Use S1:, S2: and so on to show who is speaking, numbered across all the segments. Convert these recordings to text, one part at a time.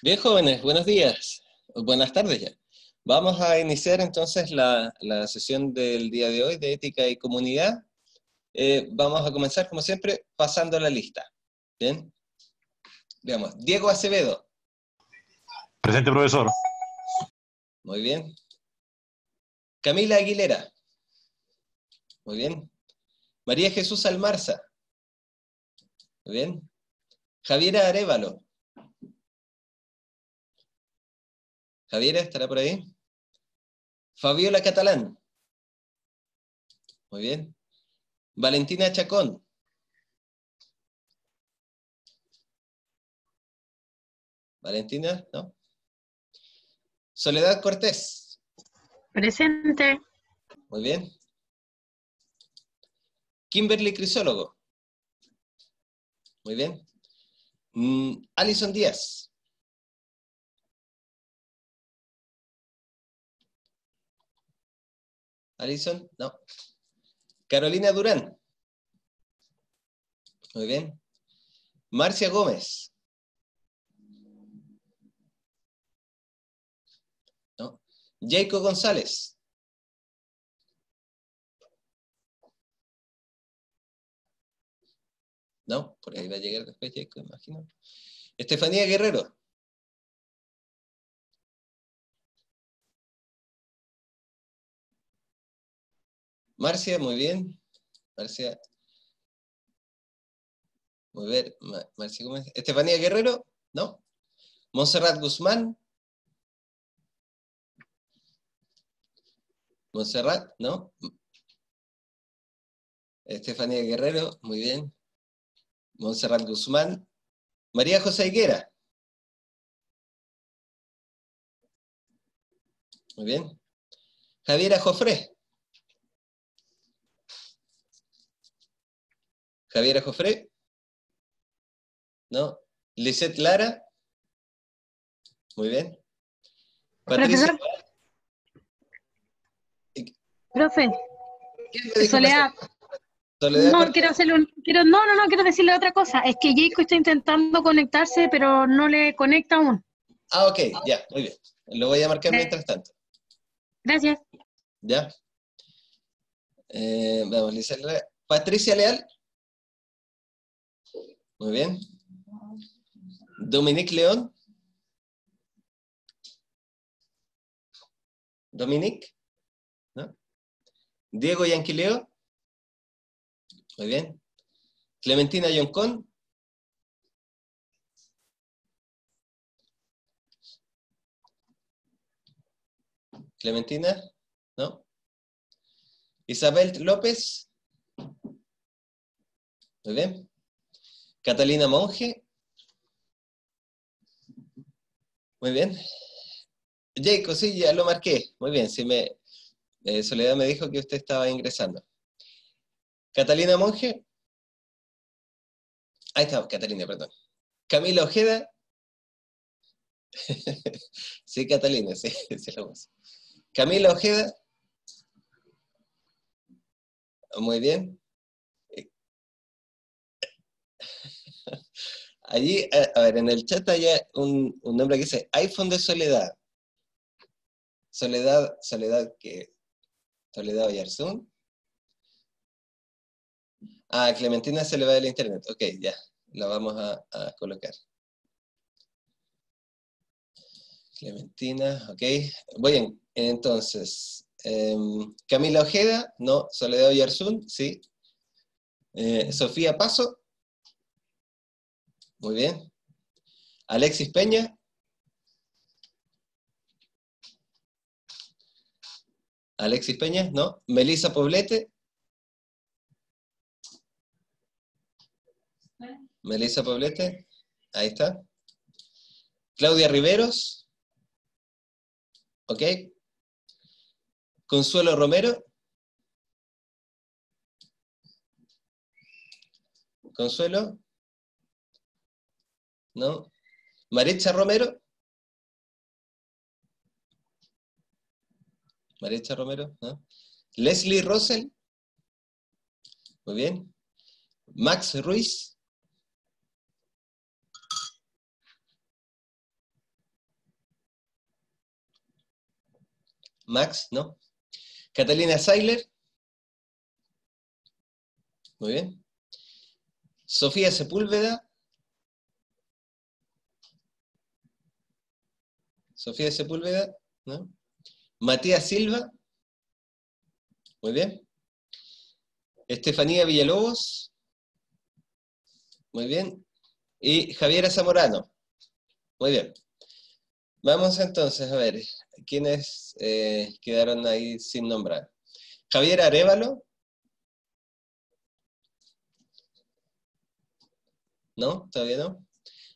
S1: Bien, jóvenes, buenos días, buenas tardes ya. Vamos a iniciar entonces la sesión del día de hoy de Ética y Comunidad. Vamos a comenzar, como siempre, pasando la lista. Bien, veamos. Diego Acevedo.
S2: Presente, profesor.
S1: Muy bien. Camila Aguilera. Muy bien. María Jesús Almarza. Muy bien. Javiera Arévalo. Javiera, ¿estará por ahí? Fabiola Catalán. Muy bien. Valentina Chacón. Valentina, ¿no? Soledad Cortés.
S3: Presente.
S1: Muy bien. Kimberly Crisólogo. Muy bien. Alison Díaz. Alison, no. Carolina Durán. Muy bien. Marcia Gómez. No. Jacob González. No, por ahí va a llegar después Jacob, imagino. Estefanía Guerrero. Marcia, muy bien. Marcia. Muy bien. Marcia Gómez. Estefanía Guerrero, no. Montserrat Guzmán. Montserrat, no. Estefanía Guerrero, muy bien. Montserrat Guzmán. María José Higuera. Muy bien. Javiera Jofré. Javiera Jofré. ¿No? Lisette Lara. Muy bien. Patricia.
S3: Profesor. Profe.
S1: ¿Quién me dijo
S3: Soledad.
S1: Soledad
S3: No,
S1: Cortés.
S3: quiero hacerle quiero decirle otra cosa. Es que Jacob está intentando conectarse, pero no le conecta aún.
S1: Ah, ok, ya, muy bien. Lo voy a marcar mientras tanto.
S3: Gracias.
S1: ¿Ya? Vamos, Lisette Lara. Patricia Leal. Muy bien. Dominique León. Dominique. ¿No? Diego Yanquileo. Muy bien. Clementina Yoncón. Clementina. ¿No? Isabel López. Muy bien. Catalina Monge. Muy bien. Jacob, sí, ya lo marqué. Muy bien, sí Soledad me dijo que usted estaba ingresando. Catalina Monge. Ahí está, Catalina, perdón. Camila Ojeda. Sí, Catalina, sí, sí lo puse. Camila Ojeda. Muy bien. Allí, a ver, en el chat hay un nombre que dice iPhone de Soledad. Soledad Oyarzún. Ah, Clementina se le va del internet. Ok, ya, la vamos a colocar. Clementina, ok. Muy bien, entonces, Camila Ojeda, no. Soledad Oyarzún, sí. Sofía Paso. Muy bien. Alexis Peña. Alexis Peña, no. Melissa Poblete. Melissa Poblete, ahí está. Claudia Riveros. Ok. Consuelo Romero. Consuelo. No. Maritza Romero. Maritza Romero, ¿no? Leslie Russell. Muy bien. Max Ruiz. Max, ¿no? Catalina Sailer. Muy bien. Sofía Sepúlveda. Sofía Sepúlveda, ¿no? Matías Silva. Muy bien. Estefanía Villalobos. Muy bien. Y Javiera Zamorano. Muy bien. Vamos entonces a ver quiénes quedaron ahí sin nombrar. Javier Arévalo. ¿No? ¿Todavía no?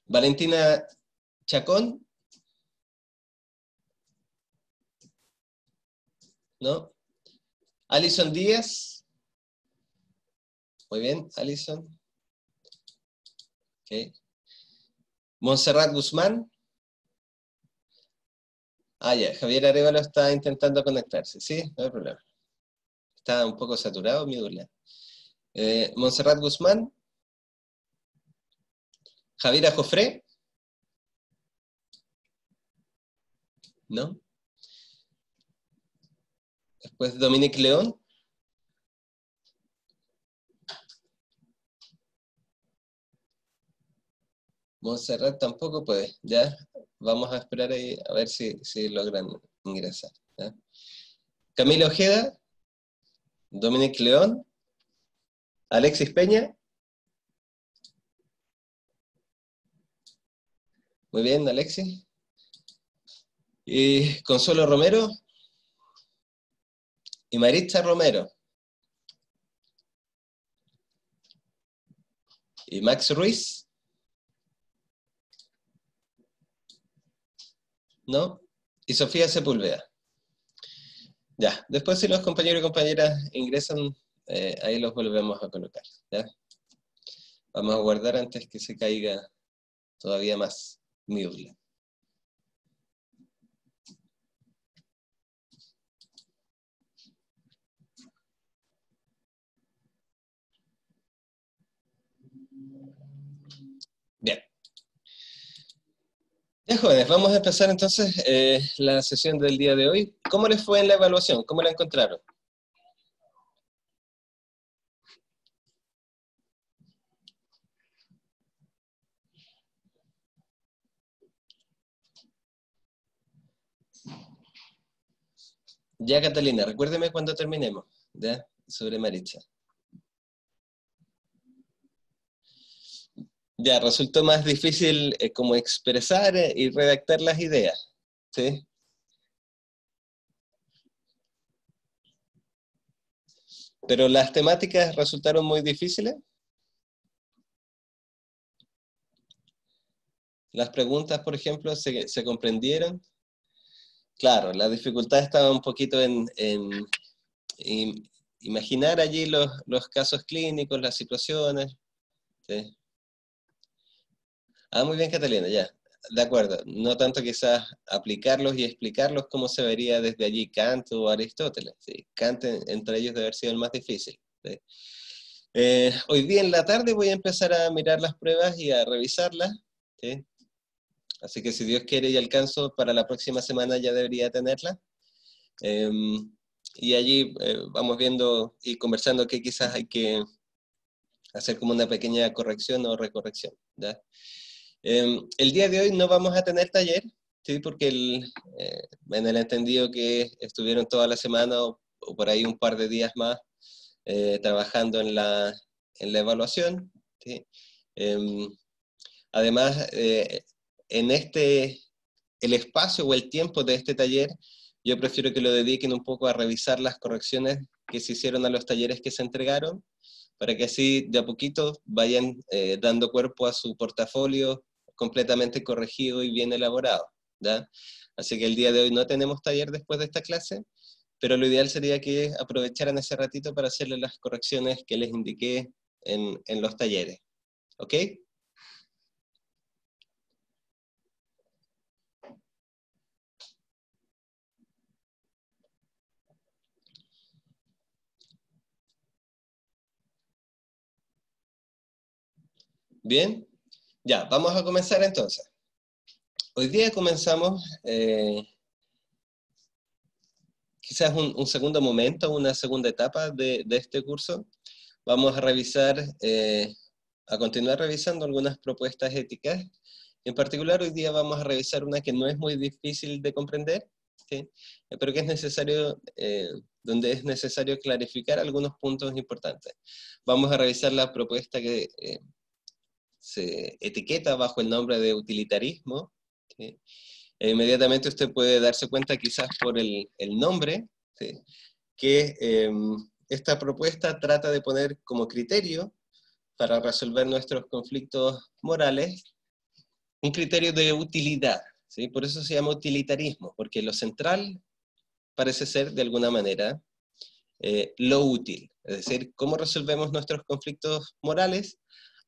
S1: Valentina Chacón. ¿No? Alison Díaz. Muy bien, Alison. Okay. Montserrat Guzmán. Ah, ya, Javier Arévalo está intentando conectarse, ¿sí? No hay problema. Está un poco saturado mi duda. Montserrat Guzmán. Javiera Jofré. ¿No? Después Dominique León. Montserrat tampoco puede, ¿ya? Vamos a esperar ahí a ver si logran ingresar, ¿ya? Camila Ojeda. Dominique León. Alexis Peña. Muy bien, Alexis. Y Consuelo Romero. Y Maritza Romero. Y Max Ruiz. ¿No? Y Sofía Sepúlveda. Ya, después si los compañeros y compañeras ingresan, ahí los volvemos a colocar, ¿ya? Vamos a guardar antes que se caiga todavía más mi URL. Bien. Ya, jóvenes, vamos a empezar entonces la sesión del día de hoy. ¿Cómo les fue en la evaluación? ¿Cómo la encontraron? Ya, Catalina, recuérdeme cuando terminemos, ¿ya? Sobre Maritza. Ya, resultó más difícil como expresar y redactar las ideas, ¿sí? Pero las temáticas resultaron muy difíciles. Las preguntas, por ejemplo, ¿se comprendieron? Claro, la dificultad estaba un poquito en imaginar allí los casos clínicos, las situaciones, ¿sí? Ah, muy bien, Catalina, ya. De acuerdo. No tanto quizás aplicarlos y explicarlos como se vería desde allí Kant o Aristóteles. ¿Sí? Kant entre ellos debe haber sido el más difícil, ¿sí? Hoy día en la tarde voy a empezar a mirar las pruebas y a revisarlas, ¿sí? Así que si Dios quiere y alcanzo, para la próxima semana ya debería tenerlas. Y allí vamos viendo y conversando que quizás hay que hacer como una pequeña corrección o recorrección, ¿ya? El día de hoy no vamos a tener taller, ¿sí? Porque en el entendido que estuvieron toda la semana o por ahí un par de días más trabajando en la evaluación, ¿sí? Además, en el espacio o el tiempo de este taller, yo prefiero que lo dediquen un poco a revisar las correcciones que se hicieron a los talleres que se entregaron, para que así de a poquito vayan dando cuerpo a su portafolio completamente corregido y bien elaborado, ¿ya? Así que el día de hoy no tenemos taller después de esta clase, pero lo ideal sería que aprovecharan ese ratito para hacerle las correcciones que les indiqué en los talleres, ¿ok? Bien, ya, vamos a comenzar entonces. Hoy día comenzamos quizás un segundo momento, una segunda etapa de este curso. Vamos a revisar, a continuar revisando algunas propuestas éticas. En particular, hoy día vamos a revisar una que no es muy difícil de comprender, ¿sí? Pero que es necesario, donde es necesario clarificar algunos puntos importantes. Vamos a revisar la propuesta que se etiqueta bajo el nombre de utilitarismo, ¿sí? Inmediatamente usted puede darse cuenta, quizás por el nombre, ¿sí? Que esta propuesta trata de poner como criterio para resolver nuestros conflictos morales un criterio de utilidad, ¿sí? Por eso se llama utilitarismo, porque lo central parece ser, de alguna manera, lo útil, es decir, cómo resolvemos nuestros conflictos morales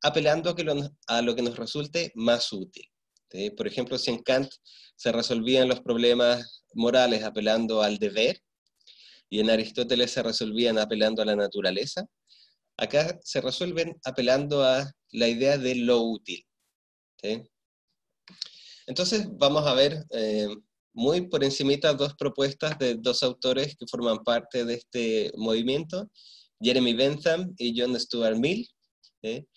S1: apelando a lo que nos resulte más útil, ¿sí? Por ejemplo, si en Kant se resolvían los problemas morales apelando al deber, y en Aristóteles se resolvían apelando a la naturaleza, acá se resuelven apelando a la idea de lo útil, ¿sí? Entonces vamos a ver muy por encimita dos propuestas de dos autores que forman parte de este movimiento, Jeremy Bentham y John Stuart Mill, ¿sí?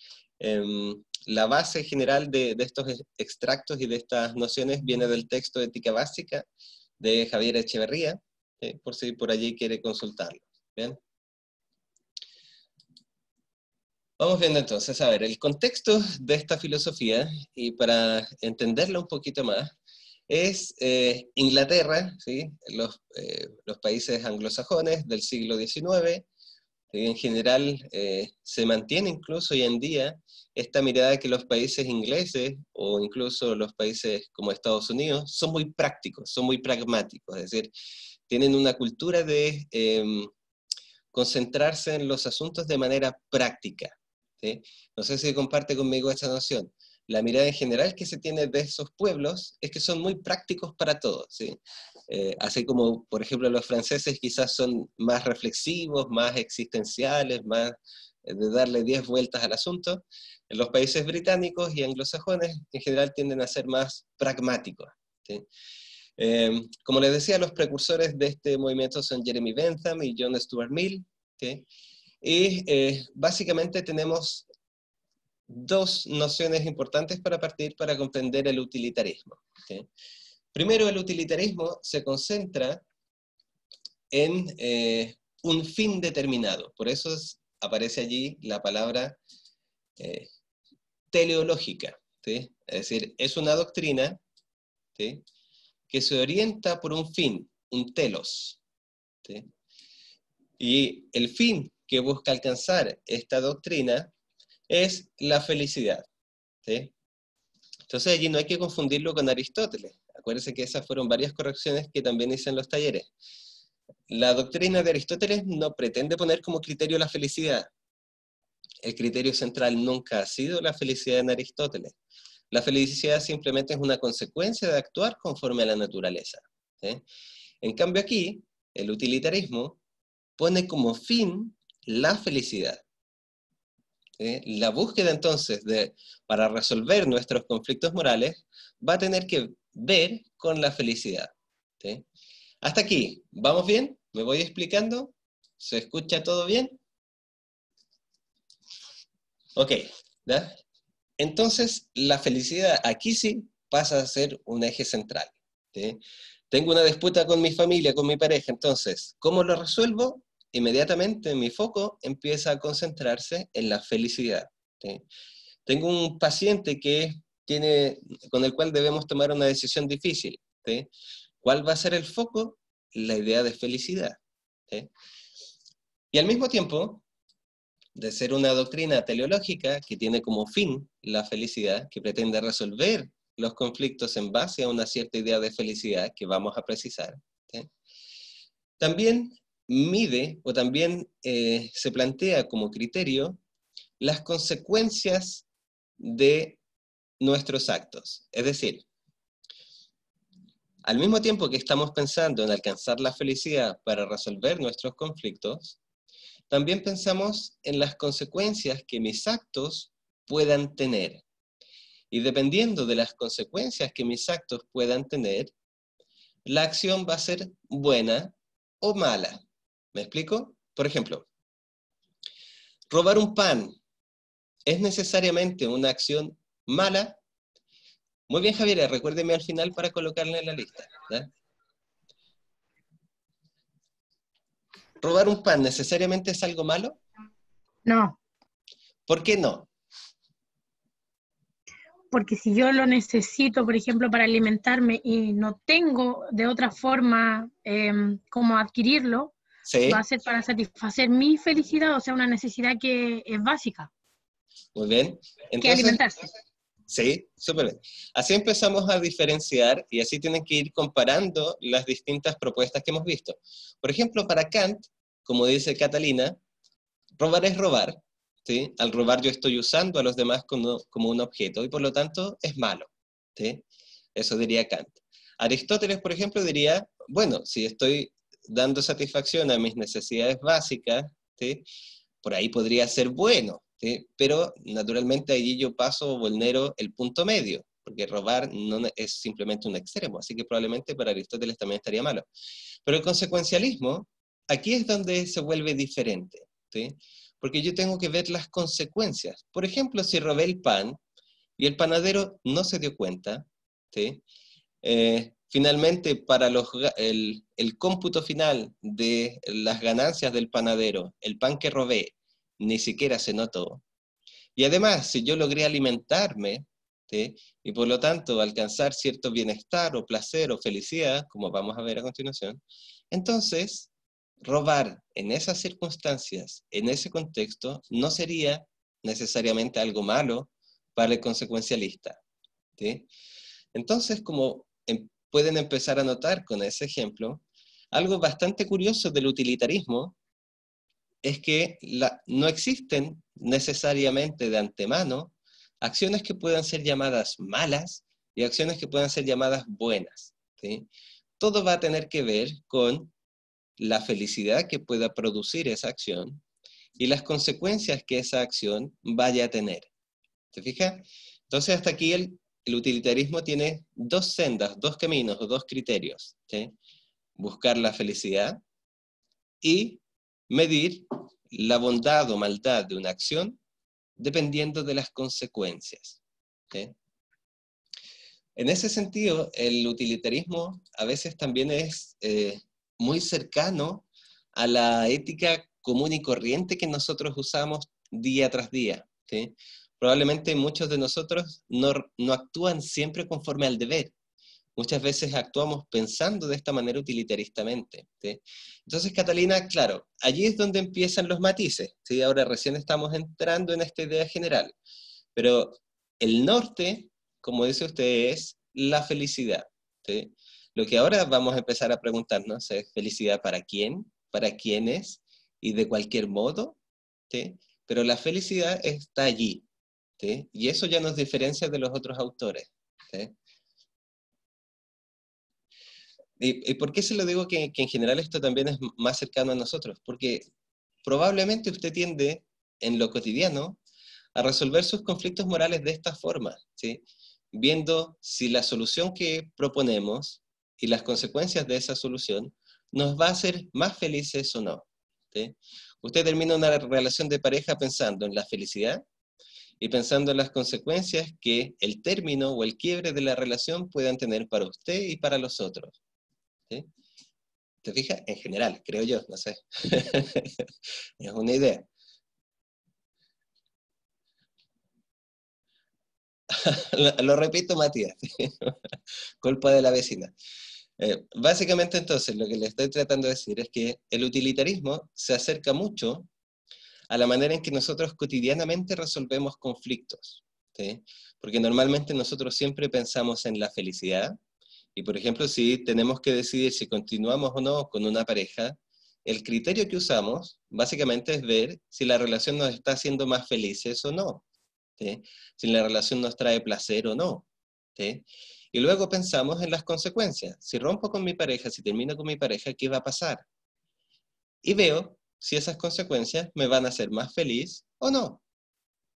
S1: La base general de estos extractos y de estas nociones viene del texto Ética Básica de Javier Echeverría, ¿sí? Por si por allí quiere consultarlo. ¿Bien? Vamos viendo entonces, a ver, el contexto de esta filosofía, y para entenderla un poquito más, es Inglaterra, ¿sí? Los países anglosajones del siglo XIX. En general se mantiene incluso hoy en día esta mirada de que los países ingleses, o incluso los países como Estados Unidos, son muy prácticos, son muy pragmáticos, es decir, tienen una cultura de concentrarse en los asuntos de manera práctica, ¿sí? No sé si comparte conmigo esta noción. La mirada en general que se tiene de esos pueblos es que son muy prácticos para todos, ¿sí? Así como, por ejemplo, los franceses quizás son más reflexivos, más existenciales, más de darle 10 vueltas al asunto, en los países británicos y anglosajones en general tienden a ser más pragmáticos, ¿sí? Como les decía, los precursores de este movimiento son Jeremy Bentham y John Stuart Mill, ¿sí? Y básicamente tenemos dos nociones importantes para partir para comprender el utilitarismo, ¿sí? Primero, el utilitarismo se concentra en un fin determinado, por eso aparece allí la palabra teleológica, ¿sí? Es decir, es una doctrina, ¿sí?, que se orienta por un fin, un telos, ¿sí? Y el fin que busca alcanzar esta doctrina es la felicidad, ¿sí? Entonces allí no hay que confundirlo con Aristóteles. Acuérdense que esas fueron varias correcciones que también hice en los talleres. La doctrina de Aristóteles no pretende poner como criterio la felicidad. El criterio central nunca ha sido la felicidad en Aristóteles. La felicidad simplemente es una consecuencia de actuar conforme a la naturaleza, ¿sí? En cambio aquí, el utilitarismo pone como fin la felicidad, ¿sí? La búsqueda entonces para resolver nuestros conflictos morales va a tener que ver con la felicidad, ¿sí? Hasta aquí, ¿vamos bien? ¿Me voy explicando? ¿Se escucha todo bien? Ok, ¿ya? Entonces, la felicidad aquí sí pasa a ser un eje central, ¿sí? Tengo una disputa con mi familia, con mi pareja, entonces, ¿cómo lo resuelvo? Inmediatamente mi foco empieza a concentrarse en la felicidad, ¿sí? Tengo un paciente con el cual debemos tomar una decisión difícil, ¿sí? ¿Cuál va a ser el foco? La idea de felicidad, ¿sí? Y al mismo tiempo, de ser una doctrina teleológica que tiene como fin la felicidad, que pretende resolver los conflictos en base a una cierta idea de felicidad que vamos a precisar, ¿sí? También mide o también se plantea como criterio las consecuencias de nuestros actos. Es decir, al mismo tiempo que estamos pensando en alcanzar la felicidad para resolver nuestros conflictos, también pensamos en las consecuencias que mis actos puedan tener. Y dependiendo de las consecuencias que mis actos puedan tener, la acción va a ser buena o mala. ¿Me explico? Por ejemplo, robar un pan es necesariamente una acción mala. Muy bien, Javier, recuérdeme al final para colocarla en la lista, ¿ya? ¿Robar un pan necesariamente es algo malo?
S3: No,
S1: ¿Por qué no?
S3: porque si yo lo necesito, por ejemplo, para alimentarme y no tengo de otra forma cómo adquirirlo, va a
S1: Sí,
S3: ser para satisfacer mi felicidad, o sea, una necesidad que es básica,
S1: muy bien.
S3: que
S1: Entonces,
S3: alimentarse.
S1: sí, súper bien. Así empezamos a diferenciar y así tienen que ir comparando las distintas propuestas que hemos visto. Por ejemplo, para Kant, como dice Catalina, robar es robar, ¿sí? Al robar yo estoy usando a los demás como un objeto y por lo tanto es malo, ¿sí? Eso diría Kant. Aristóteles, por ejemplo, diría, bueno, si estoy dando satisfacción a mis necesidades básicas, ¿sí? Por ahí podría ser bueno, ¿sí? Pero naturalmente allí yo paso o vulnero el punto medio, porque robar no es simplemente un extremo, así que probablemente para Aristóteles también estaría malo. Pero el consecuencialismo, aquí es donde se vuelve diferente, ¿sí? Porque yo tengo que ver las consecuencias. Por ejemplo, si robé el pan y el panadero no se dio cuenta, ¿sí? Finalmente, para el cómputo final de las ganancias del panadero, el pan que robé ni siquiera se notó. Y además, si yo logré alimentarme, ¿sí? Y por lo tanto alcanzar cierto bienestar o placer o felicidad, como vamos a ver a continuación, entonces robar en esas circunstancias, en ese contexto, no sería necesariamente algo malo para el consecuencialista, ¿sí? Entonces, como pueden empezar a notar con ese ejemplo, algo bastante curioso del utilitarismo es que no existen necesariamente de antemano acciones que puedan ser llamadas malas y acciones que puedan ser llamadas buenas, ¿sí? Todo va a tener que ver con la felicidad que pueda producir esa acción y las consecuencias que esa acción vaya a tener. ¿Te fijas? Entonces hasta aquí el utilitarismo tiene dos sendas, dos caminos o dos criterios, ¿sí? Buscar la felicidad y medir la bondad o maldad de una acción dependiendo de las consecuencias, ¿sí? En ese sentido, el utilitarismo a veces también es muy cercano a la ética común y corriente que nosotros usamos día tras día, ¿sí? Probablemente muchos de nosotros no actúan siempre conforme al deber. Muchas veces actuamos pensando de esta manera utilitaristamente, ¿sí? Entonces, Catalina, claro, allí es donde empiezan los matices, ¿sí? Ahora recién estamos entrando en esta idea general, pero el norte, como dice usted, es la felicidad, ¿sí? Lo que ahora vamos a empezar a preguntarnos es felicidad para quién, para quiénes y de cualquier modo, ¿sí? Pero la felicidad está allí, ¿sí? Y eso ya nos diferencia de los otros autores, ¿sí? ¿Y por qué se lo digo que en general esto también es más cercano a nosotros? Porque probablemente usted tiende en lo cotidiano a resolver sus conflictos morales de esta forma, ¿sí? Viendo si la solución que proponemos y las consecuencias de esa solución nos va a hacer más felices o no, ¿sí? Usted termina una relación de pareja pensando en la felicidad y pensando en las consecuencias que el término o el quiebre de la relación puedan tener para usted y para los otros, ¿sí? ¿Te fijas? En general, creo yo, no sé. Es una idea. Lo repito, Matías. Culpa de la vecina. Básicamente entonces lo que le estoy tratando de decir es que el utilitarismo se acerca mucho a la manera en que nosotros cotidianamente resolvemos conflictos, ¿sí? Porque normalmente nosotros siempre pensamos en la felicidad y, por ejemplo, si tenemos que decidir si continuamos o no con una pareja, el criterio que usamos básicamente es ver si la relación nos está haciendo más felices o no, ¿sí? Si la relación nos trae placer o no, ¿sí? Y luego pensamos en las consecuencias. Si rompo con mi pareja, si termino con mi pareja, ¿qué va a pasar? Y veo si esas consecuencias me van a hacer más feliz o no.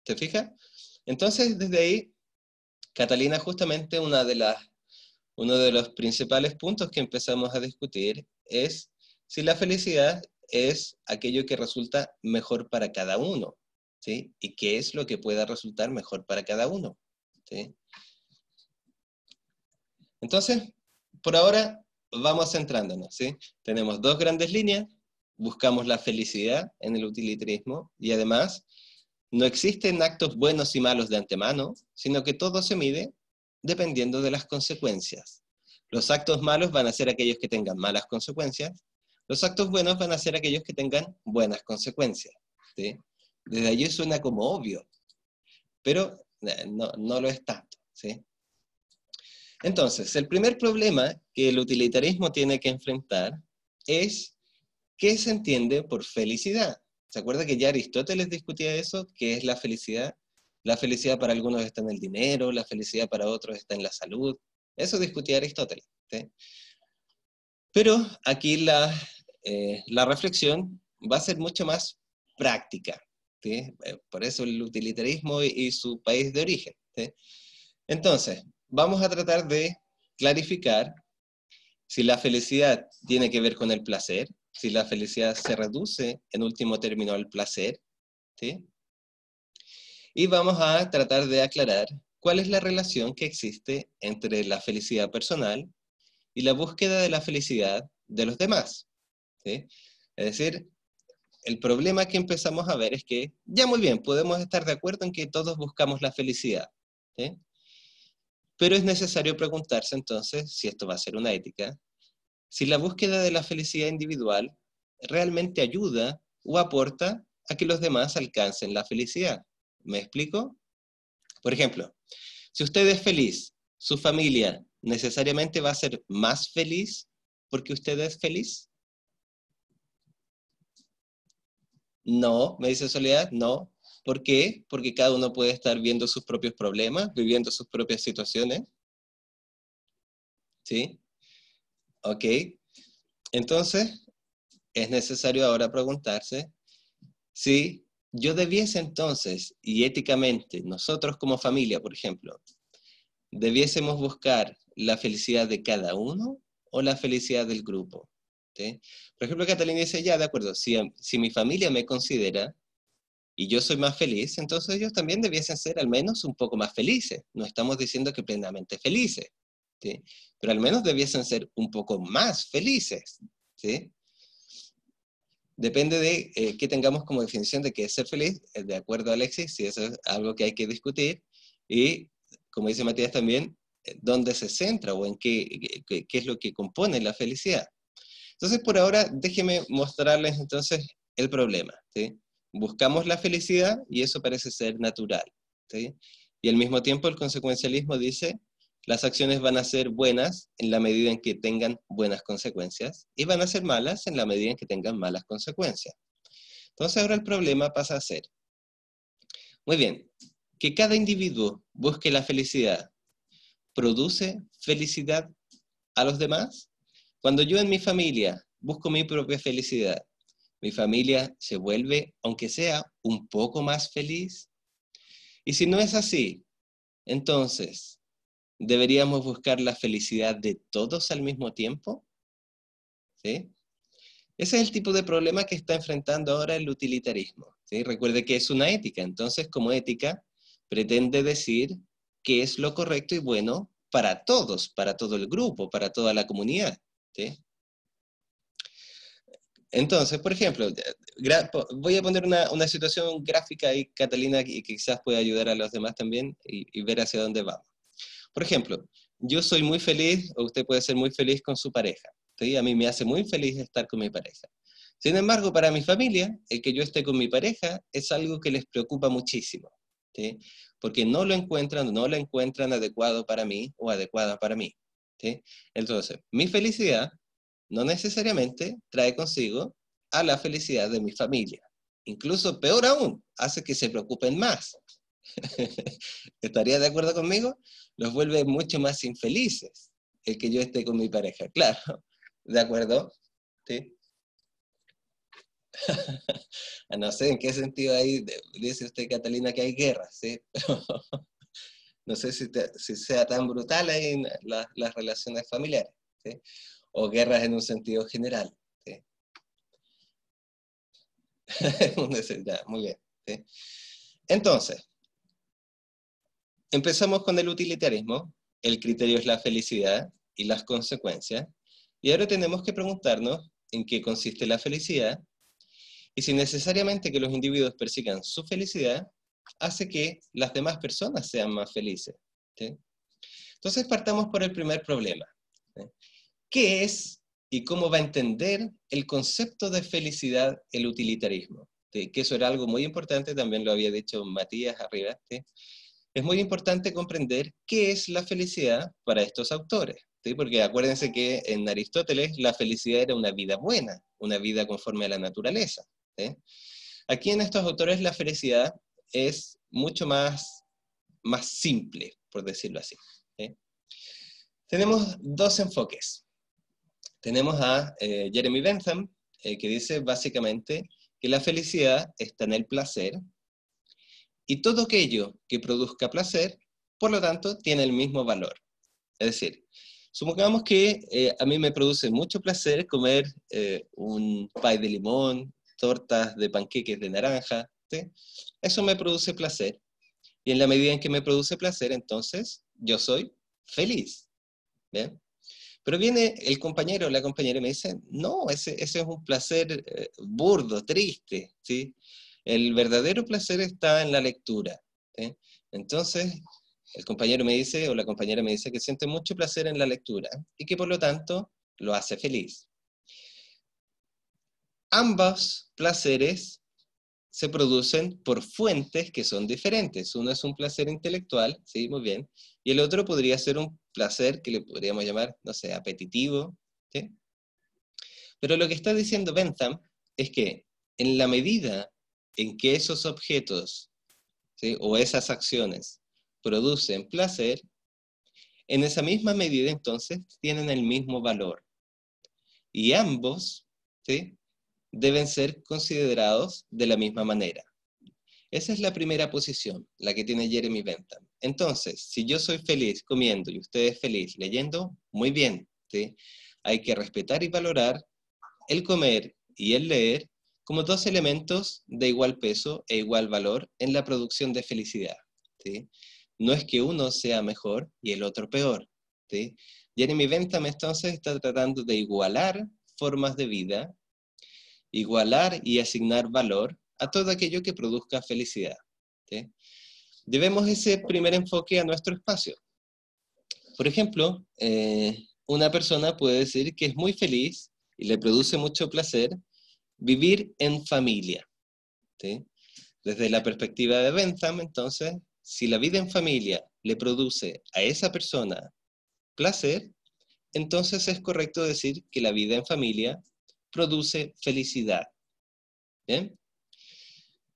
S1: ¿Te fijas? Entonces, desde ahí, Catalina, justamente uno de los principales puntos que empezamos a discutir es si la felicidad es aquello que resulta mejor para cada uno, ¿sí? ¿Y qué es lo que pueda resultar mejor para cada uno? ¿Sí? Entonces, por ahora vamos centrándonos, ¿sí? Tenemos dos grandes líneas, buscamos la felicidad en el utilitarismo y además no existen actos buenos y malos de antemano, sino que todo se mide dependiendo de las consecuencias. Los actos malos van a ser aquellos que tengan malas consecuencias, los actos buenos van a ser aquellos que tengan buenas consecuencias, ¿sí? Desde allí suena como obvio, pero no lo es tanto, ¿sí? Entonces, el primer problema que el utilitarismo tiene que enfrentar es qué se entiende por felicidad. ¿Se acuerda que ya Aristóteles discutía eso? ¿Qué es la felicidad? La felicidad para algunos está en el dinero, la felicidad para otros está en la salud. Eso discutía Aristóteles, ¿sí? Pero aquí la reflexión va a ser mucho más práctica, ¿sí? Por eso el utilitarismo y su país de origen, ¿sí? Entonces, vamos a tratar de clarificar si la felicidad tiene que ver con el placer, si la felicidad se reduce en último término al placer, ¿sí? Y vamos a tratar de aclarar cuál es la relación que existe entre la felicidad personal y la búsqueda de la felicidad de los demás, ¿sí? Es decir, el problema que empezamos a ver es que, ya muy bien, podemos estar de acuerdo en que todos buscamos la felicidad, ¿sí? Pero es necesario preguntarse entonces, si esto va a ser una ética, si la búsqueda de la felicidad individual realmente ayuda o aporta a que los demás alcancen la felicidad. ¿Me explico? Por ejemplo, si usted es feliz, ¿su familia necesariamente va a ser más feliz porque usted es feliz? No, me dice Soledad, no. ¿Por qué? Porque cada uno puede estar viendo sus propios problemas, viviendo sus propias situaciones. ¿Sí? Ok. Entonces, es necesario ahora preguntarse si yo debiese entonces, y éticamente, nosotros como familia, por ejemplo, debiésemos buscar la felicidad de cada uno o la felicidad del grupo. ¿Sí? Por ejemplo, Catalina dice, ya, de acuerdo, si mi familia me considera y yo soy más feliz, entonces ellos también debiesen ser al menos un poco más felices. No estamos diciendo que plenamente felices, ¿sí? Pero al menos debiesen ser un poco más felices, ¿sí? Depende de qué tengamos como definición de qué es ser feliz, de acuerdo a Alexis, si eso es algo que hay que discutir, y como dice Matías también, dónde se centra o en qué es lo que compone la felicidad. Entonces, por ahora, déjenme mostrarles entonces el problema, ¿sí? Buscamos la felicidad y eso parece ser natural, ¿sí? Y al mismo tiempo el consecuencialismo dice, las acciones van a ser buenas en la medida en que tengan buenas consecuencias y van a ser malas en la medida en que tengan malas consecuencias. Entonces ahora el problema pasa a ser, muy bien, que cada individuo busque la felicidad, ¿produce felicidad a los demás? Cuando yo en mi familia busco mi propia felicidad, ¿mi familia se vuelve, aunque sea, un poco más feliz? Y si no es así, entonces, ¿deberíamos buscar la felicidad de todos al mismo tiempo? ¿Sí? Ese es el tipo de problema que está enfrentando ahora el utilitarismo, ¿sí? Recuerde que es una ética, entonces como ética pretende decir qué es lo correcto y bueno para todos, para todo el grupo, para toda la comunidad, ¿sí? Entonces, por ejemplo, voy a poner una situación gráfica ahí, Catalina, y que quizás pueda ayudar a los demás también y ver hacia dónde vamos. Por ejemplo, yo soy muy feliz, o usted puede ser muy feliz con su pareja, ¿sí? A mí me hace muy feliz estar con mi pareja. Sin embargo, para mi familia, el que yo esté con mi pareja es algo que les preocupa muchísimo, ¿sí? Porque no lo encuentran adecuado para mí o adecuada para mí, ¿sí? Entonces, mi felicidad no necesariamente trae consigo a la felicidad de mi familia. Incluso peor aún, hace que se preocupen más. ¿Estaría de acuerdo conmigo? Los vuelve mucho más infelices el que yo esté con mi pareja. Claro, ¿de acuerdo? ¿Sí? No sé en qué sentido ahí dice usted, Catalina, que hay guerra, ¿sí? Pero no sé si sea tan brutal ahí en las relaciones familiares, ¿sí? O guerras en un sentido general, ¿sí? Muy bien. ¿Sí? Entonces, empezamos con el utilitarismo. El criterio es la felicidad y las consecuencias. Y ahora tenemos que preguntarnos en qué consiste la felicidad y si necesariamente que los individuos persigan su felicidad hace que las demás personas sean más felices. ¿Sí? Entonces partamos por el primer problema. ¿Sí? ¿Qué es y cómo va a entender el concepto de felicidad el utilitarismo? ¿Sí? Que eso era algo muy importante, también lo había dicho Matías arriba. ¿Sí? Es muy importante comprender qué es la felicidad para estos autores. ¿Sí? Porque acuérdense que en Aristóteles la felicidad era una vida buena, una vida conforme a la naturaleza. ¿Sí? Aquí en estos autores la felicidad es mucho más simple, por decirlo así. ¿Sí? Tenemos dos enfoques. Tenemos a Jeremy Bentham, que dice básicamente que la felicidad está en el placer, y todo aquello que produzca placer, por lo tanto, tiene el mismo valor. Es decir, supongamos que a mí me produce mucho placer comer un pie de limón, tortas de panqueques de naranja, ¿sí? Eso me produce placer. Y en la medida en que me produce placer, entonces yo soy feliz. ¿Bien? Pero viene el compañero o la compañera y me dice, no, ese es un placer burdo, triste, ¿sí? El verdadero placer está en la lectura, ¿sí? Entonces, el compañero me dice, o la compañera me dice que siente mucho placer en la lectura y que por lo tanto lo hace feliz. Ambos placeres se producen por fuentes que son diferentes. Uno es un placer intelectual, sí, muy bien, y el otro podría ser un placer que le podríamos llamar, no sé, apetitivo, ¿sí? Pero lo que está diciendo Bentham es que en la medida en que esos objetos, ¿sí?, o esas acciones producen placer, en esa misma medida entonces tienen el mismo valor. Y ambos, ¿sí?, deben ser considerados de la misma manera. Esa es la primera posición, la que tiene Jeremy Bentham. Entonces, si yo soy feliz comiendo y usted es feliz leyendo, muy bien, ¿sí? Hay que respetar y valorar el comer y el leer como dos elementos de igual peso e igual valor en la producción de felicidad, ¿sí? No es que uno sea mejor y el otro peor, ¿sí? Jeremy Bentham entonces está tratando de igualar formas de vida, igualar y asignar valor a todo aquello que produzca felicidad, ¿sí? Debemos ese primer enfoque a nuestro espacio. Por ejemplo, una persona puede decir que es muy feliz y le produce mucho placer vivir en familia, ¿sí? Desde la perspectiva de Bentham, entonces, si la vida en familia le produce a esa persona placer, entonces es correcto decir que la vida en familia produce felicidad. ¿Bien?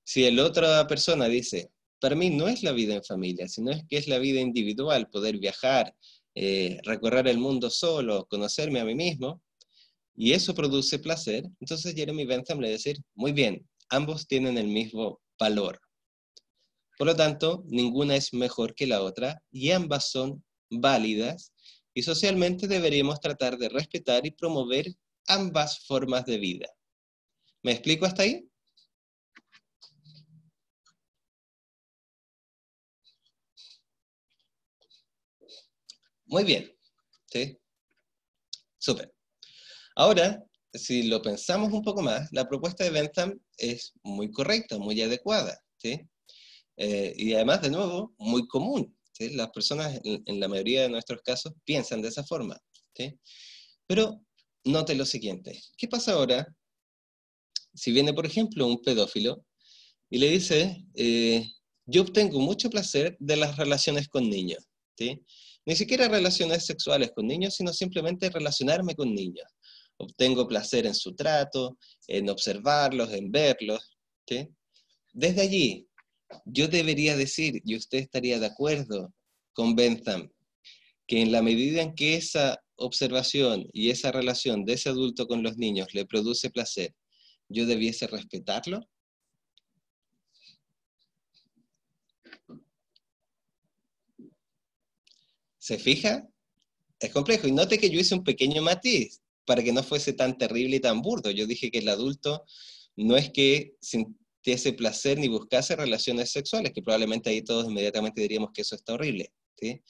S1: Si la otra persona dice, para mí no es la vida en familia, sino es que es la vida individual, poder viajar, recorrer el mundo solo, conocerme a mí mismo, y eso produce placer, entonces Jeremy Bentham le va a decir, muy bien, ambos tienen el mismo valor. Por lo tanto, ninguna es mejor que la otra, y ambas son válidas, y socialmente deberíamos tratar de respetar y promover ambas formas de vida. ¿Me explico hasta ahí? Muy bien, ¿sí? Súper. Ahora, si lo pensamos un poco más, la propuesta de Bentham es muy correcta, muy adecuada, ¿sí? Y además, de nuevo, muy común, ¿sí? Las personas, en la mayoría de nuestros casos, piensan de esa forma, ¿sí? Pero note lo siguiente, ¿qué pasa ahora si viene, por ejemplo, un pedófilo y le dice, yo obtengo mucho placer de las relaciones con niños, ¿sí? Ni siquiera relaciones sexuales con niños, sino simplemente relacionarme con niños. Obtengo placer en su trato, en observarlos, en verlos, ¿sí? Desde allí, yo debería decir, y usted estaría de acuerdo con Bentham, que en la medida en que esa observación y esa relación de ese adulto con los niños le produce placer, yo debiese respetarlo. ¿Se fija? Es complejo. Y note que yo hice un pequeño matiz para que no fuese tan terrible y tan burdo. Yo dije que el adulto no es que sintiese placer ni buscase relaciones sexuales, que probablemente ahí todos inmediatamente diríamos que eso está horrible, ¿sí?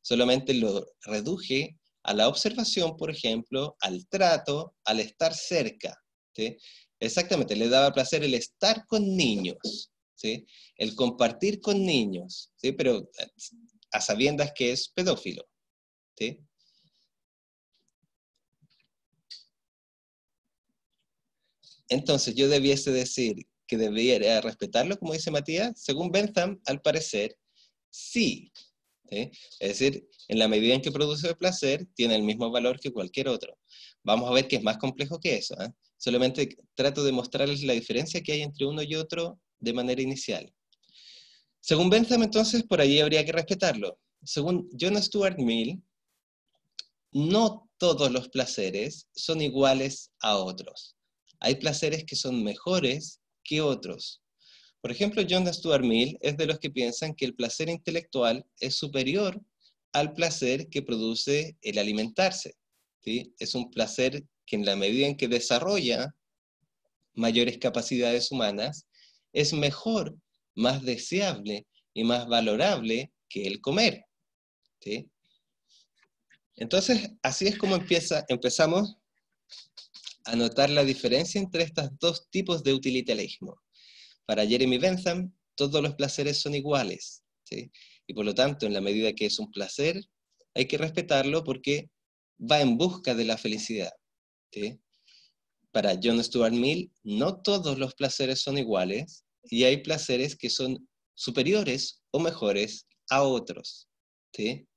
S1: Solamente lo reduje a la observación, por ejemplo, al trato, al estar cerca, ¿sí? Exactamente, le daba placer el estar con niños, ¿sí? El compartir con niños, ¿sí? Pero a sabiendas que es pedófilo, ¿sí? Entonces yo debiese decir que debiera respetarlo, como dice Matías. Según Bentham, al parecer, sí, ¿sí? Es decir, en la medida en que produce placer, tiene el mismo valor que cualquier otro. Vamos a ver que es más complejo que eso, ¿eh? Solamente trato de mostrarles la diferencia que hay entre uno y otro de manera inicial. Según Bentham, entonces, por ahí habría que respetarlo. Según John Stuart Mill, no todos los placeres son iguales a otros. Hay placeres que son mejores que otros. Por ejemplo, John Stuart Mill es de los que piensan que el placer intelectual es superior al placer que produce el alimentarse, ¿sí? Es un placer que en la medida en que desarrolla mayores capacidades humanas, es mejor, más deseable y más valorable que el comer, ¿sí? Entonces, así es como empezamos a notar la diferencia entre estos dos tipos de utilitarismo. Para Jeremy Bentham, todos los placeres son iguales, ¿sí? Y por lo tanto, en la medida que es un placer, hay que respetarlo porque va en busca de la felicidad, ¿sí? Para John Stuart Mill, no todos los placeres son iguales y hay placeres que son superiores o mejores a otros, ¿sí?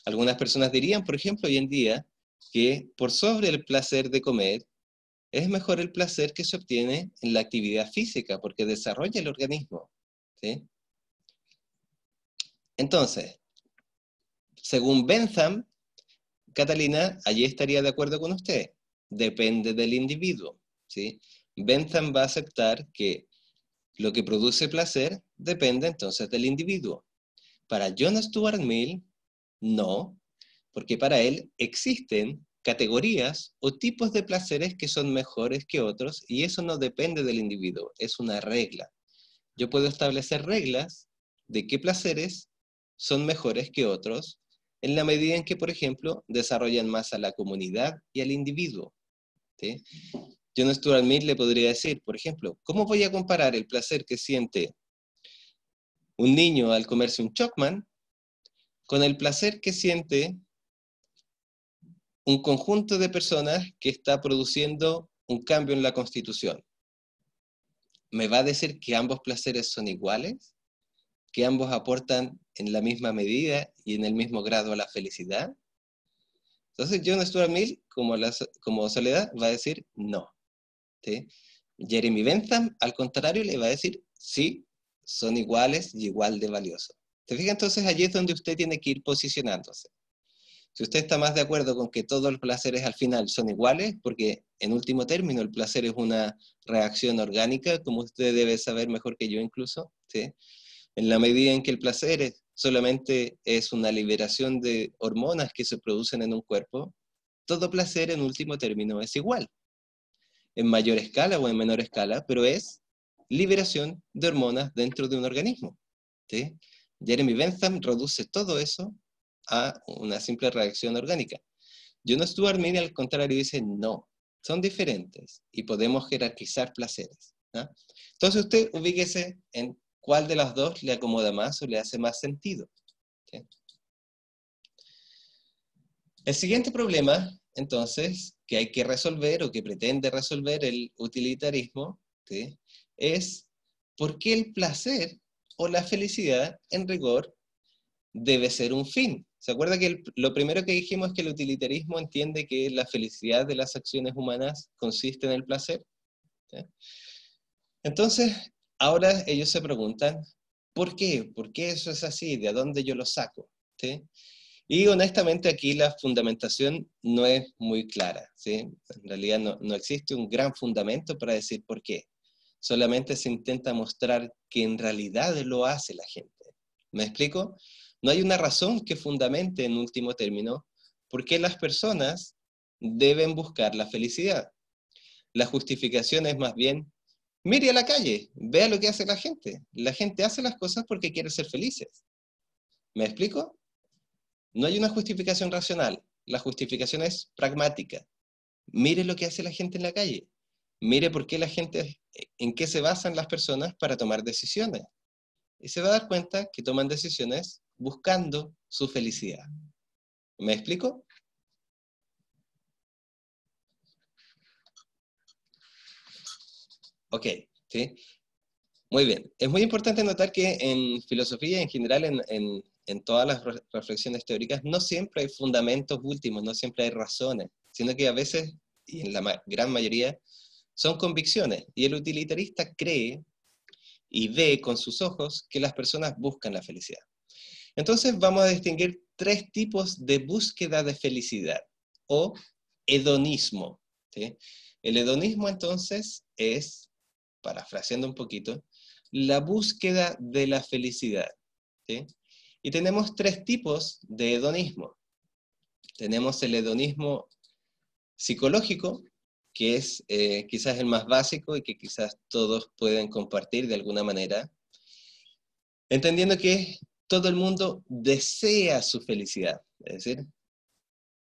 S1: Algunas personas dirían, por ejemplo, hoy en día, que por sobre el placer de comer, es mejor el placer que se obtiene en la actividad física, porque desarrolla el organismo, ¿sí? Entonces, según Bentham, Catalina, allí estaría de acuerdo con usted. Depende del individuo, ¿sí? Bentham va a aceptar que lo que produce placer depende entonces del individuo. Para John Stuart Mill, no, porque para él existen categorías o tipos de placeres que son mejores que otros y eso no depende del individuo, es una regla. Yo puedo establecer reglas de qué placeres son mejores que otros en la medida en que, por ejemplo, desarrollan más a la comunidad y al individuo, ¿sí? John Stuart Mill le podría decir, por ejemplo, ¿cómo voy a comparar el placer que siente un niño al comerse un Chocman con el placer que siente un conjunto de personas que está produciendo un cambio en la Constitución? ¿Me va a decir que ambos placeres son iguales? ¿Que ambos aportan en la misma medida y en el mismo grado a la felicidad? Entonces John Stuart Mill, como Soledad, va a decir no, ¿sí? Jeremy Bentham, al contrario, le va a decir sí, son iguales y igual de valiosos. ¿Te fijas? Entonces allí es donde usted tiene que ir posicionándose. Si usted está más de acuerdo con que todos los placeres al final son iguales, porque en último término el placer es una reacción orgánica, como usted debe saber mejor que yo incluso, ¿sí? En la medida en que el placer solamente es una liberación de hormonas que se producen en un cuerpo, todo placer en último término es igual, en mayor escala o en menor escala, pero es liberación de hormonas dentro de un organismo, ¿sí? Jeremy Bentham reduce todo eso a una simple reacción orgánica. John Stuart Mill, al contrario, dice no, son diferentes y podemos jerarquizar placeres, ¿no? Entonces usted ubíquese en cuál de las dos le acomoda más o le hace más sentido, ¿sí? El siguiente problema, entonces, que hay que resolver o que pretende resolver el utilitarismo, ¿sí?, es por qué el placer o la felicidad, en rigor, debe ser un fin. ¿Se acuerda que lo primero que dijimos es que el utilitarismo entiende que la felicidad de las acciones humanas consiste en el placer? ¿Sí? Entonces, ahora ellos se preguntan, ¿por qué? ¿Por qué eso es así? ¿De dónde yo lo saco? ¿Sí? Y honestamente aquí la fundamentación no es muy clara, ¿sí? En realidad no existe un gran fundamento para decir por qué. Solamente se intenta mostrar que en realidad lo hace la gente. ¿Me explico? No hay una razón que fundamente en último término por qué las personas deben buscar la felicidad. La justificación es más bien, mire a la calle, vea lo que hace la gente. La gente hace las cosas porque quiere ser felices. ¿Me explico? No hay una justificación racional. La justificación es pragmática. Mire lo que hace la gente en la calle. Mire por qué la gente, en qué se basan las personas para tomar decisiones. Y se va a dar cuenta que toman decisiones buscando su felicidad. ¿Me explico? Ok, ¿sí? Muy bien. Es muy importante notar que en filosofía, en general, en todas las reflexiones teóricas, no siempre hay fundamentos últimos, no siempre hay razones, sino que a veces, y en la gran mayoría, son convicciones. Y el utilitarista cree y ve con sus ojos que las personas buscan la felicidad. Entonces vamos a distinguir tres tipos de búsqueda de felicidad, o hedonismo, ¿sí? El hedonismo entonces es, parafraseando un poquito, la búsqueda de la felicidad, ¿sí? Y tenemos tres tipos de hedonismo. Tenemos el hedonismo psicológico, que es quizás el más básico y que quizás todos pueden compartir de alguna manera, entendiendo que todo el mundo desea su felicidad, es decir,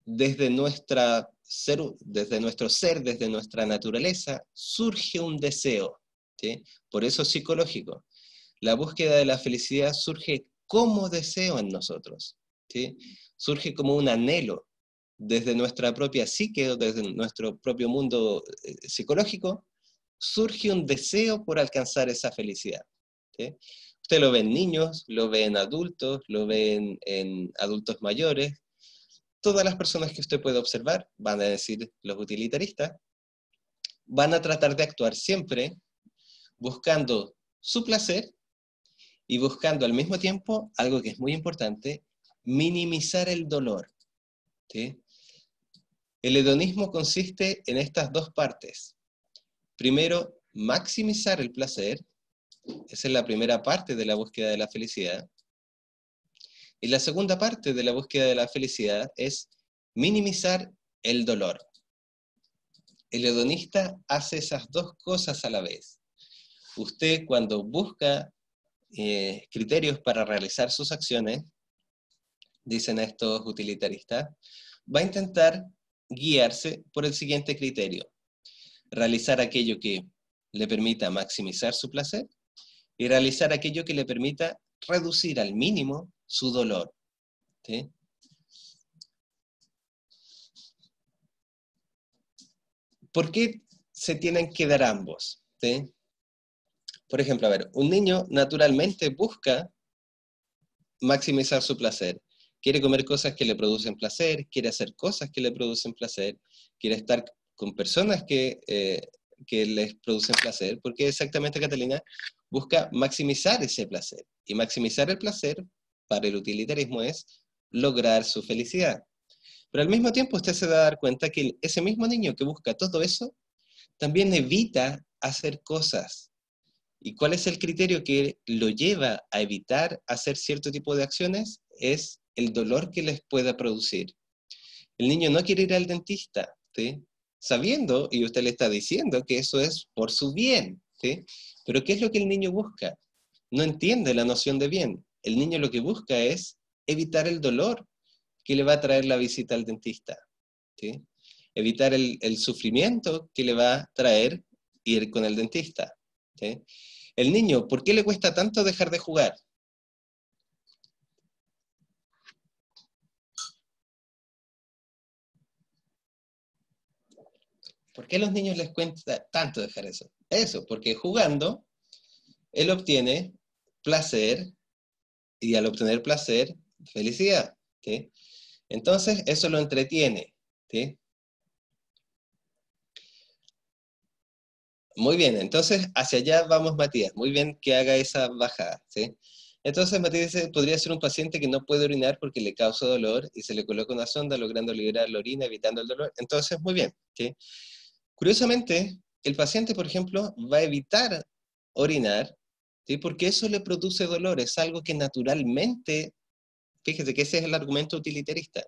S1: desde nuestro ser, desde nuestra naturaleza, surge un deseo, ¿sí? Por eso es psicológico. La búsqueda de la felicidad surge como deseo en nosotros, ¿sí? Surge como un anhelo. Desde nuestra propia psique o desde nuestro propio mundo psicológico, surge un deseo por alcanzar esa felicidad, ¿sí? Usted lo ve en niños, lo ve en adultos, lo ve en adultos mayores. Todas las personas que usted puede observar, van a decir los utilitaristas, van a tratar de actuar siempre buscando su placer y buscando al mismo tiempo, algo que es muy importante, minimizar el dolor, ¿sí? El hedonismo consiste en estas dos partes. Primero, maximizar el placer. Esa es la primera parte de la búsqueda de la felicidad. Y la segunda parte de la búsqueda de la felicidad es minimizar el dolor. El hedonista hace esas dos cosas a la vez. Usted, cuando busca criterios para realizar sus acciones, dicen estos utilitaristas, va a intentar guiarse por el siguiente criterio: realizar aquello que le permita maximizar su placer y realizar aquello que le permita reducir al mínimo su dolor, ¿sí? ¿Por qué se tienen que dar ambos? ¿Sí? Por ejemplo, a ver, un niño naturalmente busca maximizar su placer. Quiere comer cosas que le producen placer, quiere hacer cosas que le producen placer, quiere estar con personas que les producen placer, porque exactamente, Catalina, busca maximizar ese placer. Y maximizar el placer, para el utilitarismo, es lograr su felicidad. Pero al mismo tiempo usted se va a dar cuenta que ese mismo niño que busca todo eso, también evita hacer cosas. ¿Y cuál es el criterio que lo lleva a evitar hacer cierto tipo de acciones? Es el dolor que les pueda producir. El niño no quiere ir al dentista, ¿sí? Sabiendo, y usted le está diciendo que eso es por su bien, ¿sí? Pero ¿qué es lo que el niño busca? No entiende la noción de bien. El niño lo que busca es evitar el dolor que le va a traer la visita al dentista, ¿sí? Evitar el sufrimiento que le va a traer ir con el dentista, ¿sí? El niño, ¿por qué le cuesta tanto dejar de jugar? ¿Por qué a los niños les cuesta tanto dejar eso? Eso, porque jugando, él obtiene placer, y al obtener placer, felicidad, ¿sí? Entonces, eso lo entretiene, ¿sí? Muy bien, entonces hacia allá vamos, Matías. Muy bien que haga esa bajada, ¿sí? Entonces Matías dice, podría ser un paciente que no puede orinar porque le causa dolor y se le coloca una sonda logrando liberar la orina, evitando el dolor. Entonces, muy bien, ¿sí? Curiosamente, el paciente, por ejemplo, va a evitar orinar, ¿sí? Porque eso le produce dolor, es algo que naturalmente, fíjese que ese es el argumento utilitarista,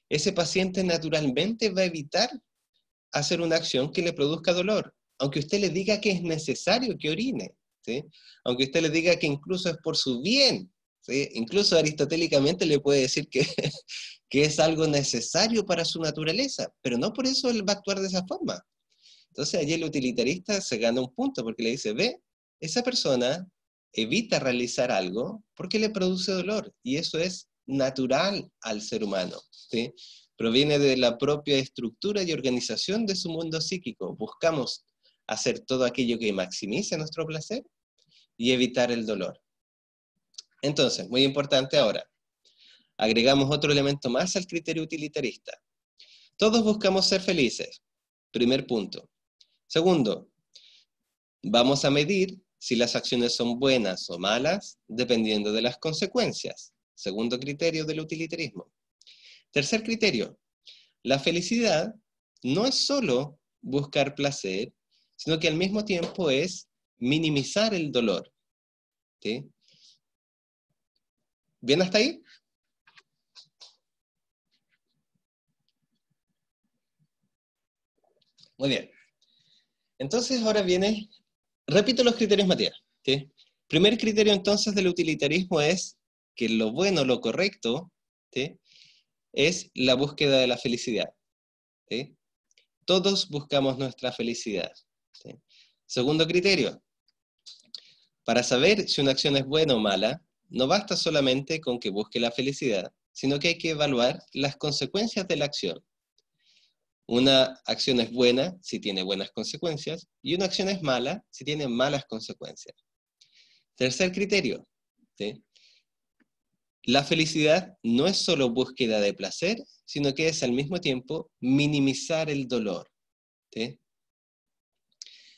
S1: ese paciente naturalmente va a evitar hacer una acción que le produzca dolor, aunque usted le diga que es necesario que orine, ¿sí? Aunque usted le diga que incluso es por su bien, ¿sí? Incluso aristotélicamente le puede decir que, que es algo necesario para su naturaleza, pero no por eso él va a actuar de esa forma. Entonces allí el utilitarista se gana un punto, porque le dice, ve, esa persona evita realizar algo porque le produce dolor, y eso es natural al ser humano, ¿sí? Proviene de la propia estructura y organización de su mundo psíquico. Buscamos hacer todo aquello que maximice nuestro placer y evitar el dolor. Entonces, muy importante ahora, agregamos otro elemento más al criterio utilitarista. Todos buscamos ser felices, primer punto. Segundo, vamos a medir si las acciones son buenas o malas, dependiendo de las consecuencias. Segundo criterio del utilitarismo. Tercer criterio, la felicidad no es solo buscar placer, sino que al mismo tiempo es minimizar el dolor. ¿Sí? ¿Bien hasta ahí? Muy bien. Entonces ahora viene, repito los criterios, Matías. ¿Sí? Primer criterio entonces del utilitarismo es que lo bueno, lo correcto, ¿sí? Es la búsqueda de la felicidad. ¿Sí? Todos buscamos nuestra felicidad. ¿Sí? Segundo criterio, para saber si una acción es buena o mala, no basta solamente con que busque la felicidad, sino que hay que evaluar las consecuencias de la acción. Una acción es buena si tiene buenas consecuencias, y una acción es mala si tiene malas consecuencias. Tercer criterio, ¿sí? La felicidad no es solo búsqueda de placer, sino que es al mismo tiempo minimizar el dolor. ¿Sí?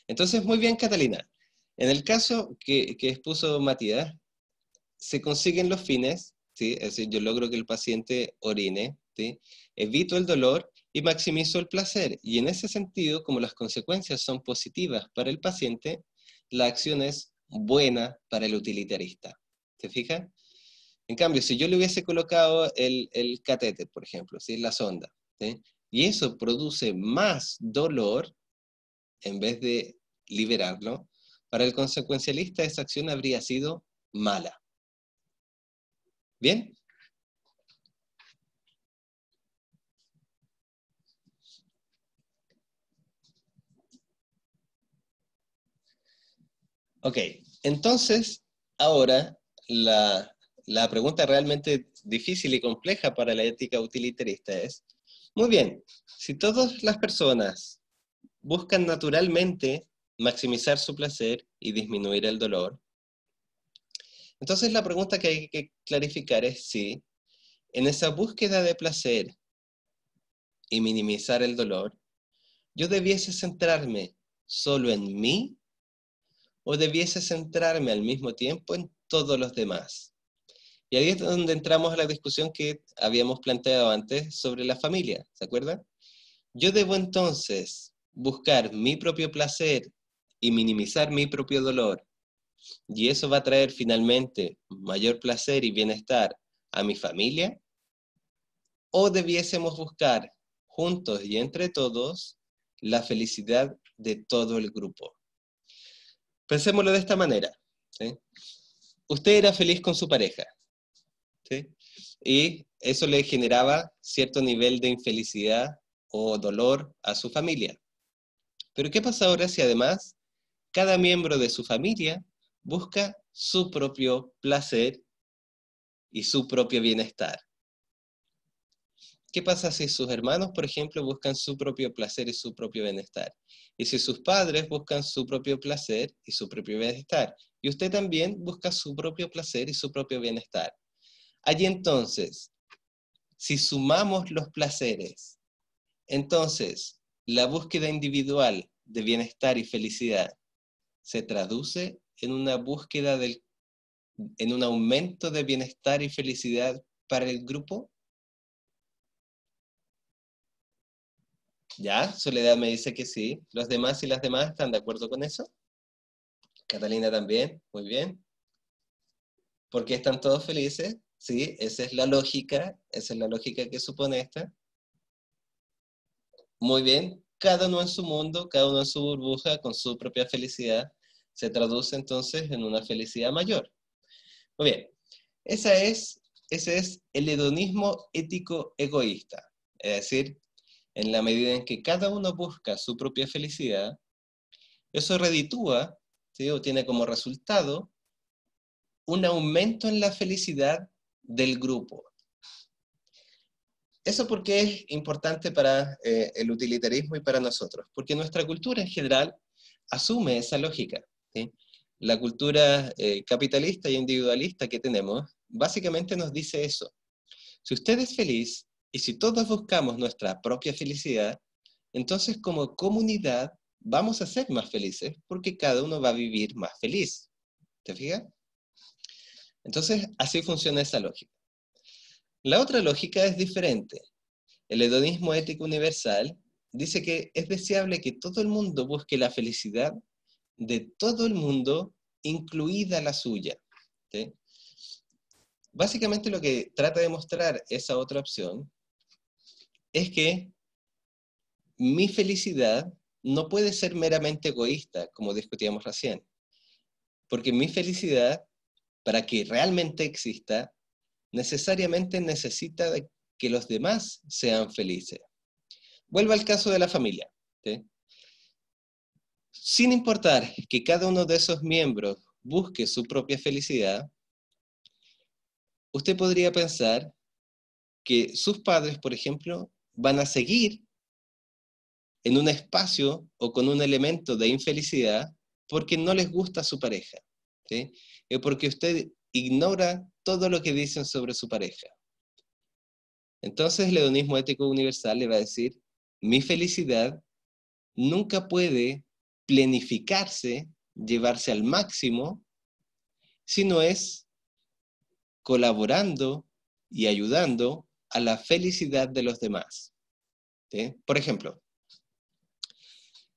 S1: Entonces, muy bien, Catalina. En el caso que expuso Matías, se consiguen los fines, ¿sí? Es decir, yo logro que el paciente orine, ¿sí? Evito el dolor y maximizo el placer. Y en ese sentido, como las consecuencias son positivas para el paciente, la acción es buena para el utilitarista. ¿Se fijan? En cambio, si yo le hubiese colocado el catéter, por ejemplo, ¿sí? La sonda, ¿sí? Y eso produce más dolor, en vez de liberarlo, para el consecuencialista esa acción habría sido mala. ¿Bien? Ok, entonces, ahora la pregunta realmente difícil y compleja para la ética utilitarista es, muy bien, si todas las personas buscan naturalmente maximizar su placer y disminuir el dolor, entonces la pregunta que hay que clarificar es si en esa búsqueda de placer y minimizar el dolor, yo debiese centrarme solo en mí o debiese centrarme al mismo tiempo en todos los demás. Y ahí es donde entramos a la discusión que habíamos planteado antes sobre la familia, ¿se acuerdan? Yo debo entonces buscar mi propio placer y minimizar mi propio dolor, y eso va a traer finalmente mayor placer y bienestar a mi familia, o debiésemos buscar juntos y entre todos la felicidad de todo el grupo. Pensémoslo de esta manera, ¿sí? Usted era feliz con su pareja, ¿sí? Y eso le generaba cierto nivel de infelicidad o dolor a su familia. Pero ¿qué pasa ahora si además cada miembro de su familia busca su propio placer y su propio bienestar? ¿Qué pasa si sus hermanos, por ejemplo, buscan su propio placer y su propio bienestar? Y si sus padres buscan su propio placer y su propio bienestar, y usted también busca su propio placer y su propio bienestar. Allí entonces, si sumamos los placeres, entonces la búsqueda individual de bienestar y felicidad se traduce en una búsqueda en un aumento de bienestar y felicidad para el grupo. Ya, Soledad me dice que sí. ¿Los demás y las demás están de acuerdo con eso? Catalina también, muy bien. ¿Por qué están todos felices? Sí, esa es la lógica que supone esta. Muy bien. cada uno en su mundo, cada uno en su burbuja, con su propia felicidad, se traduce entonces en una felicidad mayor. Muy bien, ese es el hedonismo ético egoísta. Es decir, en la medida en que cada uno busca su propia felicidad, eso reditúa, ¿sí?, o tiene como resultado un aumento en la felicidad del grupo. ¿Eso por qué es importante para el utilitarismo y para nosotros? Porque nuestra cultura en general asume esa lógica, ¿sí? La cultura capitalista y individualista que tenemos básicamente nos dice eso. Si usted es feliz y si todos buscamos nuestra propia felicidad, entonces como comunidad vamos a ser más felices porque cada uno va a vivir más feliz. ¿Te fijas? Entonces así funciona esa lógica. La otra lógica es diferente. El hedonismo ético universal dice que es deseable que todo el mundo busque la felicidad de todo el mundo, incluida la suya, ¿sí? Básicamente lo que trata de mostrar esa otra opción es que mi felicidad no puede ser meramente egoísta, como discutíamos recién, porque mi felicidad, para que realmente exista, necesariamente necesita de que los demás sean felices. Vuelvo al caso de la familia, ¿sí? Sin importar que cada uno de esos miembros busque su propia felicidad, usted podría pensar que sus padres, por ejemplo, van a seguir en un espacio o con un elemento de infelicidad porque no les gusta su pareja, ¿sí? Es porque usted ignora todo lo que dicen sobre su pareja. Entonces el hedonismo ético universal le va a decir, mi felicidad nunca puede planificarse, llevarse al máximo, si no es colaborando y ayudando a la felicidad de los demás, ¿sí? Por ejemplo,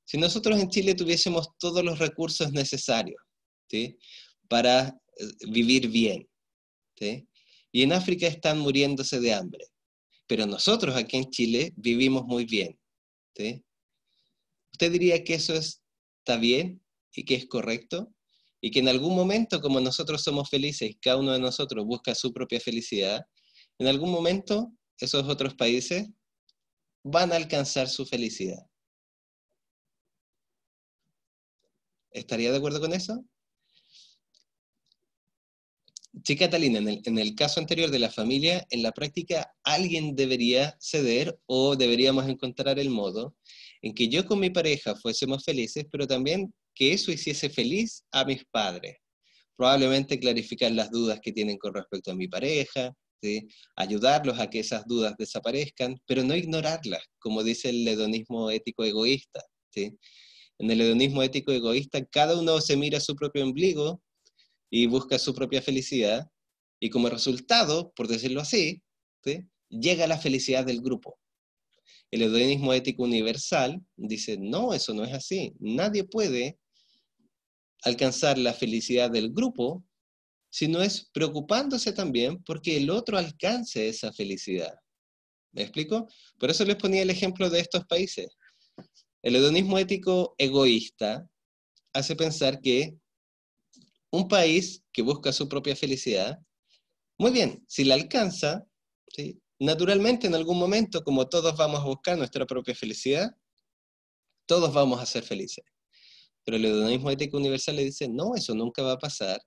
S1: si nosotros en Chile tuviésemos todos los recursos necesarios, ¿sí?, para vivir bien, ¿sí?, y en África están muriéndose de hambre, pero nosotros aquí en Chile vivimos muy bien, ¿sí? ¿Usted diría que eso está bien y que es correcto? Y que en algún momento, como nosotros somos felices y cada uno de nosotros busca su propia felicidad, en algún momento esos otros países van a alcanzar su felicidad. ¿Estaría de acuerdo con eso? Sí, Catalina, en el caso anterior de la familia, en la práctica alguien debería ceder o deberíamos encontrar el modo en que yo con mi pareja fuésemos felices, pero también que eso hiciese feliz a mis padres. Probablemente clarificar las dudas que tienen con respecto a mi pareja, ¿sí?, ayudarlos a que esas dudas desaparezcan, pero no ignorarlas, como dice el hedonismo ético egoísta, ¿sí? En el hedonismo ético egoísta, cada uno se mira a su propio ombligo y busca su propia felicidad, y como resultado, por decirlo así, ¿sí?, llega la felicidad del grupo. El hedonismo ético universal dice, no, eso no es así. Nadie puede alcanzar la felicidad del grupo si no es preocupándose también porque el otro alcance esa felicidad. ¿Me explico? Por eso les ponía el ejemplo de estos países. El hedonismo ético egoísta hace pensar que un país que busca su propia felicidad, muy bien, si la alcanza, ¿sí?, naturalmente en algún momento, como todos vamos a buscar nuestra propia felicidad, todos vamos a ser felices. Pero el hedonismo ético universal le dice, no, eso nunca va a pasar,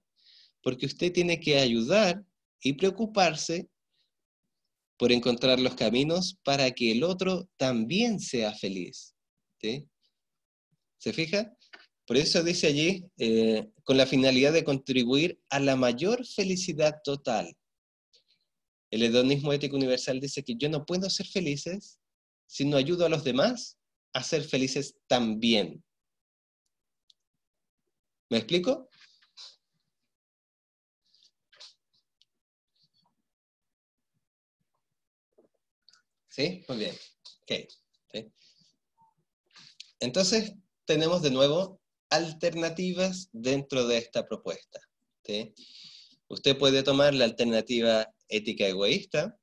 S1: porque usted tiene que ayudar y preocuparse por encontrar los caminos para que el otro también sea feliz, ¿sí? ¿Se fija? Por eso dice allí, con la finalidad de contribuir a la mayor felicidad total. El hedonismo ético universal dice que yo no puedo ser felices si no ayudo a los demás a ser felices también. ¿Me explico? ¿Sí? Muy bien. Okay. ¿Sí? Entonces, tenemos de nuevo alternativas dentro de esta propuesta, ¿sí? Usted puede tomar la alternativa ética egoísta,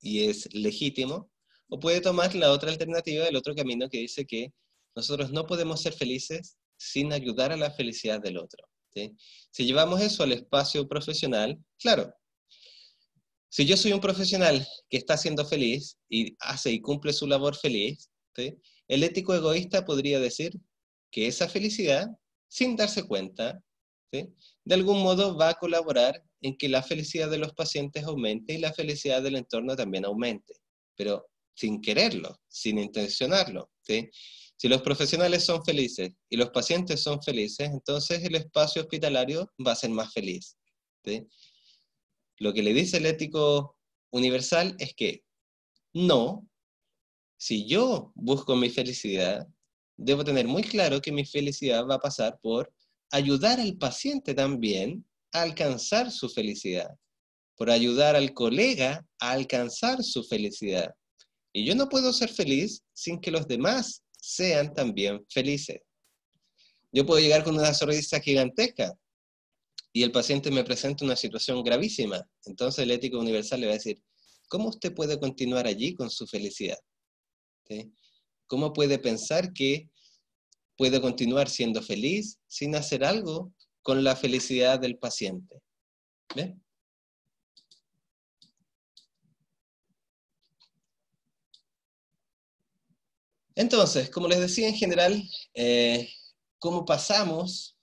S1: y es legítimo, O puede tomar la otra alternativa, el otro camino que dice que nosotros no podemos ser felices sin ayudar a la felicidad del otro, ¿sí? Si llevamos eso al espacio profesional, claro, si yo soy un profesional que está siendo feliz y hace y cumple su labor feliz, ¿sí? El ético egoísta podría decir que esa felicidad, sin darse cuenta, ¿sí?, de algún modo va a colaborar en que la felicidad de los pacientes aumente y la felicidad del entorno también aumente, pero sin quererlo, sin intencionarlo, ¿sí? Si los profesionales son felices y los pacientes son felices, entonces el espacio hospitalario va a ser más feliz, ¿sí? Lo que le dice el ético universal es que no, si yo busco mi felicidad, debo tener muy claro que mi felicidad va a pasar por ayudar al paciente también a alcanzar su felicidad, por ayudar al colega a alcanzar su felicidad. Y yo no puedo ser feliz sin que los demás sean también felices. Yo puedo llegar con una sonrisa gigantesca y el paciente me presenta una situación gravísima. Entonces el ético universal le va a decir, ¿cómo usted puede continuar allí con su felicidad? ¿Sí? ¿Cómo puede pensar que puede continuar siendo feliz sin hacer algo con la felicidad del paciente? ¿Ve? Entonces, como les decía en general, ¿cómo pasamos?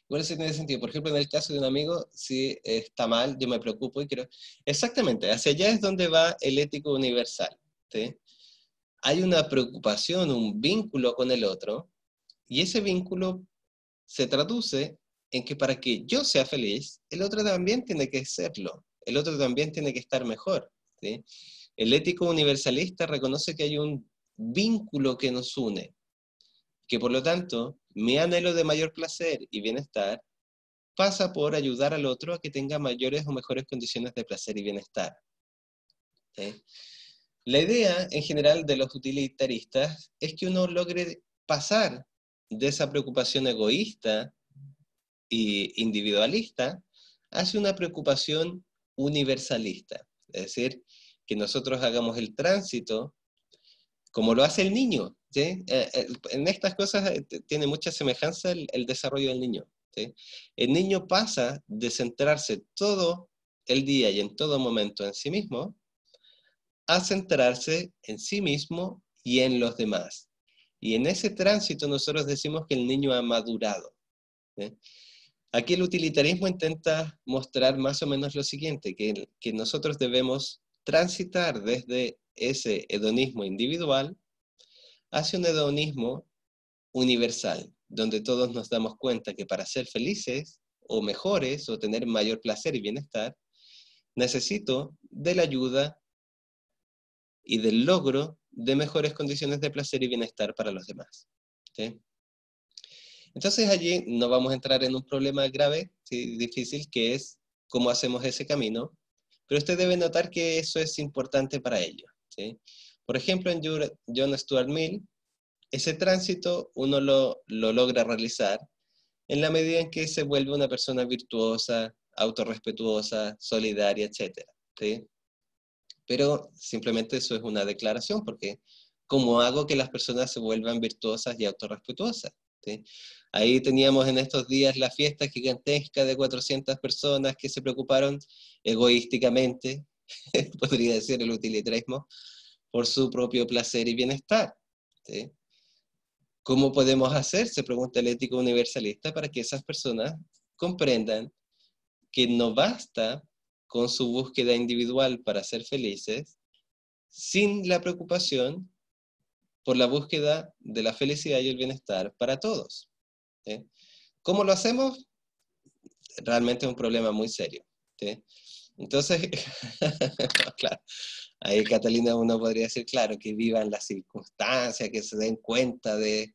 S1: Igual eso tiene sentido. Por ejemplo, en el caso de un amigo, si está mal, yo me preocupo y quiero... Exactamente, hacia allá es donde va el ético universal, ¿sí? Hay una preocupación, un vínculo con el otro, y ese vínculo se traduce en que para que yo sea feliz, el otro también tiene que serlo, el otro también tiene que estar mejor, ¿sí? El ético universalista reconoce que hay un vínculo que nos une, que por lo tanto, mi anhelo de mayor placer y bienestar pasa por ayudar al otro a que tenga mayores o mejores condiciones de placer y bienestar, ¿sí? La idea en general de los utilitaristas es que uno logre pasar de esa preocupación egoísta e individualista hacia una preocupación universalista. Es decir, que nosotros hagamos el tránsito como lo hace el niño, ¿sí? En estas cosas tiene mucha semejanza el desarrollo del niño, ¿sí? El niño pasa de centrarse todo el día y en todo momento en sí mismo a centrarse en sí mismo y en los demás. Y en ese tránsito nosotros decimos que el niño ha madurado, ¿sí? Aquí el utilitarismo intenta mostrar más o menos lo siguiente, que nosotros debemos transitar desde ese hedonismo individual hacia un hedonismo universal, donde todos nos damos cuenta que para ser felices o mejores o tener mayor placer y bienestar, necesito de la ayuda y del logro de mejores condiciones de placer y bienestar para los demás, ¿sí? Entonces allí no vamos a entrar en un problema grave, ¿sí?, difícil, que es cómo hacemos ese camino, pero usted debe notar que eso es importante para ello, ¿sí? Por ejemplo, en John Stuart Mill, ese tránsito uno lo logra realizar en la medida en que se vuelve una persona virtuosa, autorrespetuosa, solidaria, etc., ¿sí? Pero simplemente eso es una declaración, porque ¿cómo hago que las personas se vuelvan virtuosas y autorrespetuosas? ¿Sí? Ahí teníamos en estos días la fiesta gigantesca de 400 personas que se preocuparon egoísticamente, podría decir el utilitarismo, por su propio placer y bienestar, ¿sí? ¿Cómo podemos hacer, se pregunta el ético universalista, para que esas personas comprendan que no basta con su búsqueda individual para ser felices, sin la preocupación por la búsqueda de la felicidad y el bienestar para todos, ¿sí? ¿Cómo lo hacemos? Realmente es un problema muy serio, ¿sí? Entonces, claro, ahí Catalina uno podría decir, claro, que vivan las circunstancias, que se den cuenta de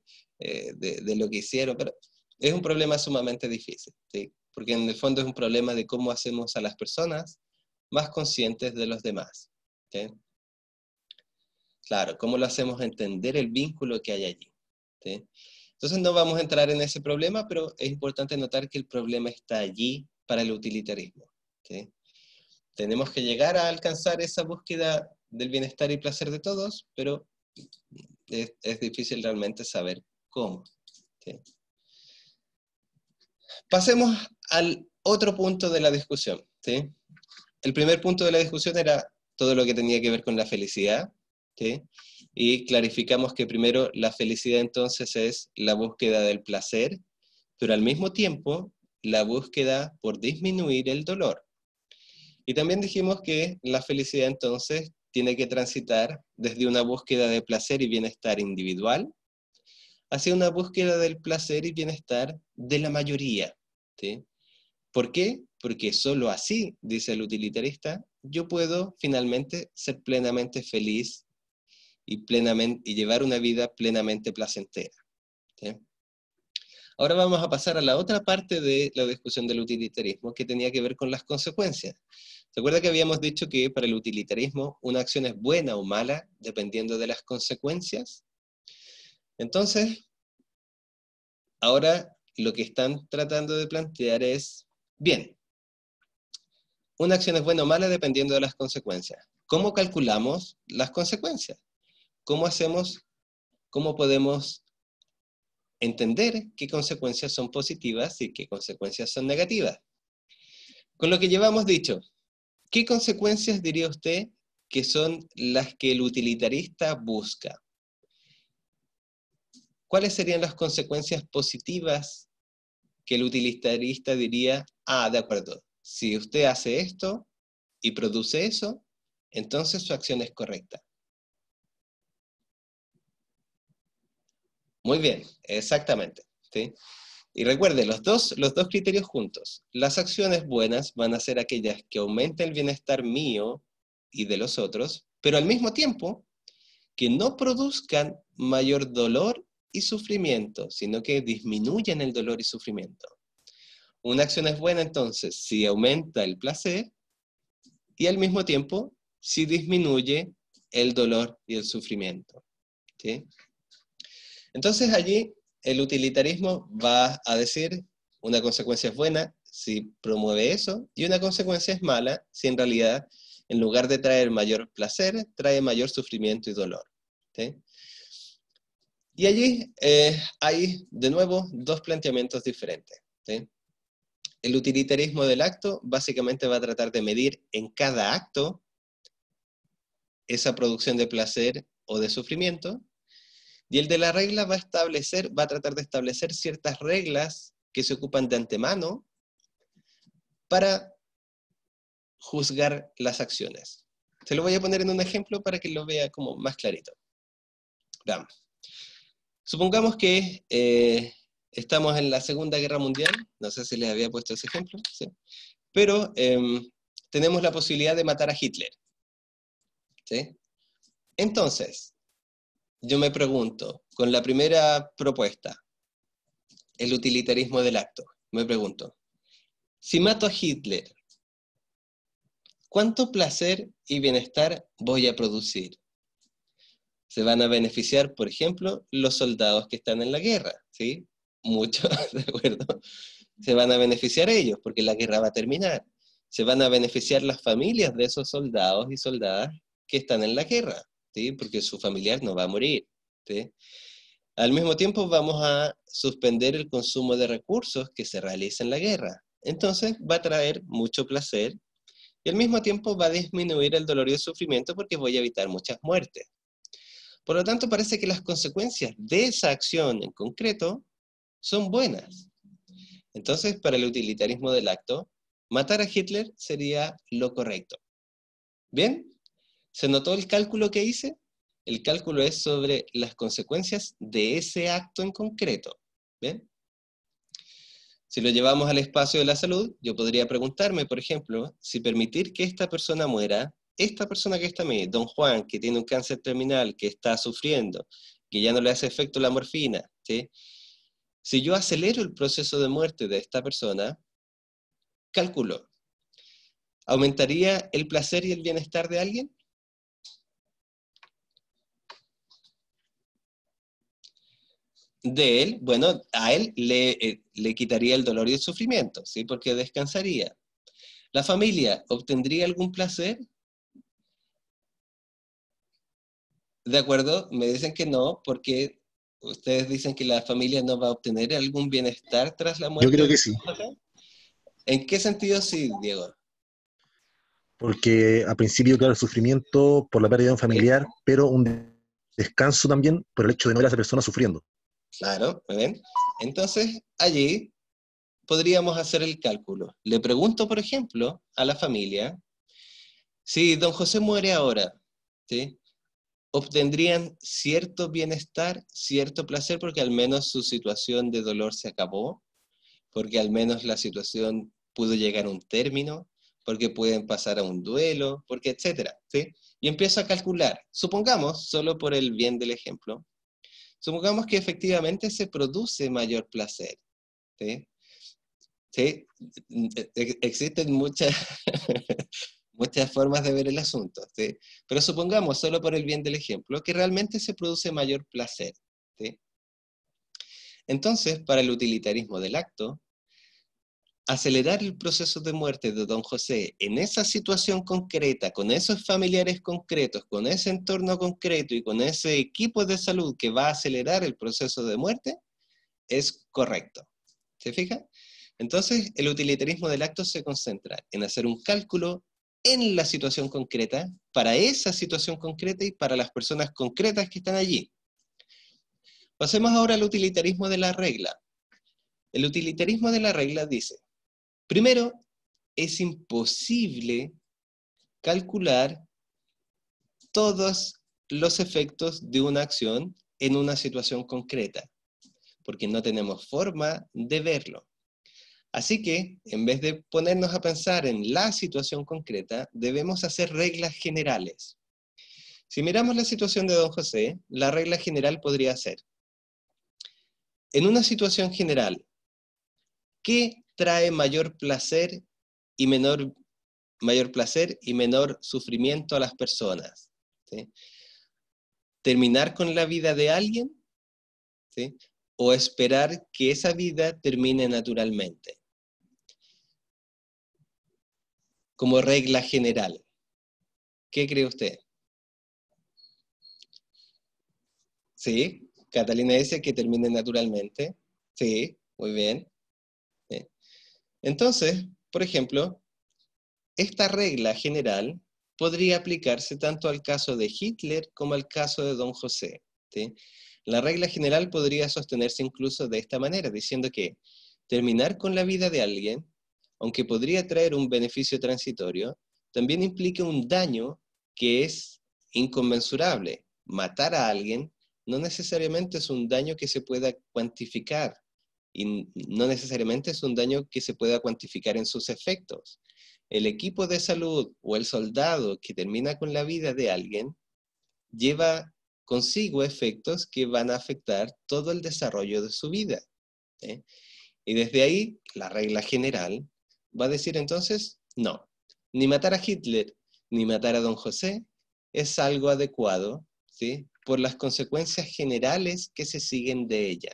S1: lo que hicieron, pero es un problema sumamente difícil, ¿sí? Porque en el fondo es un problema de cómo hacemos a las personas más conscientes de los demás, ¿sí? Claro, ¿cómo lo hacemos entender el vínculo que hay allí? ¿Sí? Entonces no vamos a entrar en ese problema, pero es importante notar que el problema está allí para el utilitarismo, ¿sí? Tenemos que llegar a alcanzar esa búsqueda del bienestar y placer de todos, pero es difícil realmente saber cómo. ¿Sí? Pasemos al otro punto de la discusión. ¿Sí? El primer punto de la discusión era todo lo que tenía que ver con la felicidad. ¿Sí? Y clarificamos que primero la felicidad entonces es la búsqueda del placer, pero al mismo tiempo la búsqueda por disminuir el dolor. Y también dijimos que la felicidad entonces tiene que transitar desde una búsqueda de placer y bienestar individual hacia una búsqueda del placer y bienestar de la mayoría. ¿Sí? ¿Por qué? Porque solo así, dice el utilitarista, yo puedo finalmente ser plenamente feliz y llevar una vida plenamente placentera. ¿Sí? Ahora vamos a pasar a la otra parte de la discusión del utilitarismo, que tenía que ver con las consecuencias. ¿Se acuerda que habíamos dicho que para el utilitarismo una acción es buena o mala dependiendo de las consecuencias? Entonces, ahora lo que están tratando de plantear es, bien, una acción es buena o mala dependiendo de las consecuencias. ¿Cómo calculamos las consecuencias? ¿Cómo podemos entender qué consecuencias son positivas y qué consecuencias son negativas? Con lo que llevamos dicho, ¿qué consecuencias diría usted que son las que el utilitarista busca? ¿Cuáles serían las consecuencias positivas que el utilitarista diría, de acuerdo, si usted hace esto y produce eso, entonces su acción es correcta? Muy bien, exactamente. ¿Sí? Y recuerde, los dos criterios juntos. Las acciones buenas van a ser aquellas que aumenten el bienestar mío y de los otros, pero al mismo tiempo que no produzcan mayor dolor y sufrimiento, sino que disminuyan el dolor y sufrimiento. Una acción es buena entonces si aumenta el placer y al mismo tiempo si disminuye el dolor y el sufrimiento. ¿Sí? Entonces allí el utilitarismo va a decir una consecuencia es buena si promueve eso y una consecuencia es mala si en realidad en lugar de traer mayor placer, trae mayor sufrimiento y dolor. ¿Sí? Y allí hay de nuevo dos planteamientos diferentes. ¿Sí? El utilitarismo del acto básicamente va a tratar de medir en cada acto esa producción de placer o de sufrimiento. Y el de la regla va a tratar de establecer ciertas reglas que se ocupan de antemano para juzgar las acciones. Se lo voy a poner en un ejemplo para que lo vea como más clarito. Veamos. Supongamos que estamos en la Segunda Guerra Mundial, no sé si les había puesto ese ejemplo, ¿sí? Pero tenemos la posibilidad de matar a Hitler. ¿Sí? Entonces, yo me pregunto, con la primera propuesta, el utilitarismo del acto, me pregunto, si mato a Hitler, ¿cuánto placer y bienestar voy a producir? Se van a beneficiar, por ejemplo, los soldados que están en la guerra, ¿sí? Muchos, ¿de acuerdo? Se van a beneficiar ellos, porque la guerra va a terminar. Se van a beneficiar las familias de esos soldados y soldadas que están en la guerra, ¿sí? Porque su familiar no va a morir, ¿sí? Al mismo tiempo vamos a suspender el consumo de recursos que se realiza en la guerra. Entonces va a traer mucho placer y al mismo tiempo va a disminuir el dolor y el sufrimiento porque voy a evitar muchas muertes. Por lo tanto, parece que las consecuencias de esa acción en concreto son buenas. Entonces, para el utilitarismo del acto, matar a Hitler sería lo correcto. ¿Bien? ¿Se notó el cálculo que hice? El cálculo es sobre las consecuencias de ese acto en concreto. ¿Bien? Si lo llevamos al espacio de la salud, yo podría preguntarme, por ejemplo, si permitir que esta persona muera, esta persona que está ahí, don Juan, que tiene un cáncer terminal, que está sufriendo, que ya no le hace efecto la morfina, ¿sí? Si yo acelero el proceso de muerte de esta persona, cálculo, ¿aumentaría el placer y el bienestar de alguien? De él, bueno, a él le quitaría el dolor y el sufrimiento, ¿sí? Porque descansaría. ¿La familia obtendría algún placer? de acuerdo, me dicen que no, porque ustedes dicen que la familia no va a obtener algún bienestar tras la
S4: Yo
S1: muerte
S4: creo
S1: de
S4: que
S1: don
S4: sí,
S1: José. ¿En qué sentido sí, Diego?
S4: porque al principio, claro, el sufrimiento por la pérdida de un
S1: ¿Sí?
S4: familiar, pero un descanso también por el hecho de no ver a esa persona sufriendo.
S1: Claro, ¿me ven? Entonces, allí podríamos hacer el cálculo. Le pregunto, por ejemplo, a la familia, si don José muere ahora, ¿sí? Obtendrían cierto bienestar, cierto placer, porque al menos su situación de dolor se acabó, porque al menos la situación pudo llegar a un término, porque pueden pasar a un duelo, porque etcétera, ¿sí? Y empiezo a calcular, supongamos, solo por el bien del ejemplo, supongamos que efectivamente se produce mayor placer, ¿sí? ¿Sí? Existen muchas, muchas formas de ver el asunto, ¿sí? Pero supongamos, solo por el bien del ejemplo, que realmente se produce mayor placer, ¿sí? Entonces, para el utilitarismo del acto, acelerar el proceso de muerte de don José en esa situación concreta, con esos familiares concretos, con ese entorno concreto y con ese equipo de salud que va a acelerar el proceso de muerte, es correcto. ¿Se fija? Entonces, el utilitarismo del acto se concentra en hacer un cálculo en la situación concreta, para esa situación concreta y para las personas concretas que están allí. Pasemos ahora al utilitarismo de la regla. El utilitarismo de la regla dice, primero, es imposible calcular todos los efectos de una acción en una situación concreta, porque no tenemos forma de verlo. Así que, en vez de ponernos a pensar en la situación concreta, debemos hacer reglas generales. Si miramos la situación de don José, la regla general podría ser, en una situación general, ¿qué trae mayor placer y menor sufrimiento a las personas? ¿Sí? ¿Terminar con la vida de alguien? ¿Sí? ¿O esperar que esa vida termine naturalmente? Como regla general. ¿Qué cree usted? Sí, Catalina dice que termine naturalmente. Sí, muy bien. Sí. Entonces, por ejemplo, esta regla general podría aplicarse tanto al caso de Hitler como al caso de don José. ¿Sí? La regla general podría sostenerse incluso de esta manera, diciendo que terminar con la vida de alguien, aunque podría traer un beneficio transitorio, también implica un daño que es inconmensurable. Matar a alguien no necesariamente es un daño que se pueda cuantificar, y no necesariamente es un daño que se pueda cuantificar en sus efectos. El equipo de salud o el soldado que termina con la vida de alguien lleva consigo efectos que van a afectar todo el desarrollo de su vida. ¿Sí? Y desde ahí, la regla general va a decir entonces, no, ni matar a Hitler, ni matar a don José es algo adecuado, ¿sí? Por las consecuencias generales que se siguen de ella.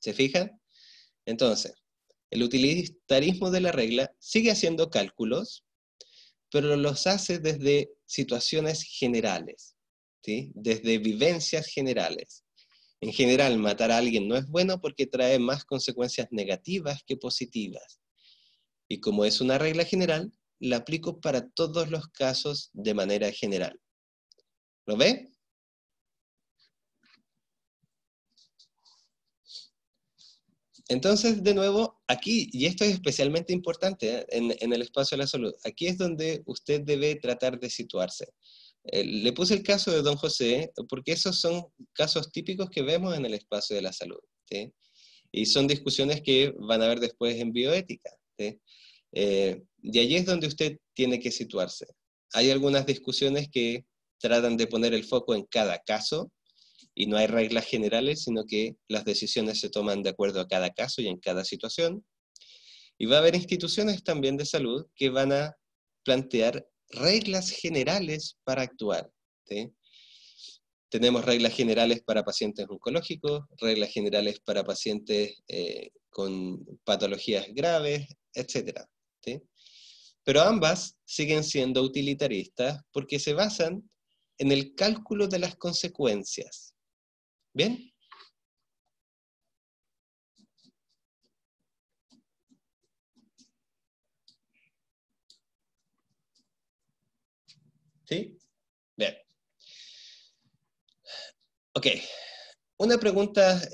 S1: ¿Se fijan? Entonces, el utilitarismo de la regla sigue haciendo cálculos, pero los hace desde situaciones generales, ¿sí? Desde vivencias generales. En general, matar a alguien no es bueno porque trae más consecuencias negativas que positivas. Y como es una regla general, la aplico para todos los casos de manera general. ¿Lo ve? Entonces, de nuevo, aquí, y esto es especialmente importante en el espacio de la salud, aquí es donde usted debe tratar de situarse. Le puse el caso de don José, porque esos son casos típicos que vemos en el espacio de la salud, ¿sí? Y son discusiones que van a haber después en bioética, ¿sí? Y allí es donde usted tiene que situarse. Hay algunas discusiones que tratan de poner el foco en cada caso, y no hay reglas generales, sino que las decisiones se toman de acuerdo a cada caso y en cada situación. Y va a haber instituciones también de salud que van a plantear reglas generales para actuar, ¿sí? Tenemos reglas generales para pacientes oncológicos, reglas generales para pacientes con patologías graves, etc. ¿Sí? Pero ambas siguen siendo utilitaristas porque se basan en el cálculo de las consecuencias. ¿Bien? ¿Sí? Bien. Ok. Una pregunta,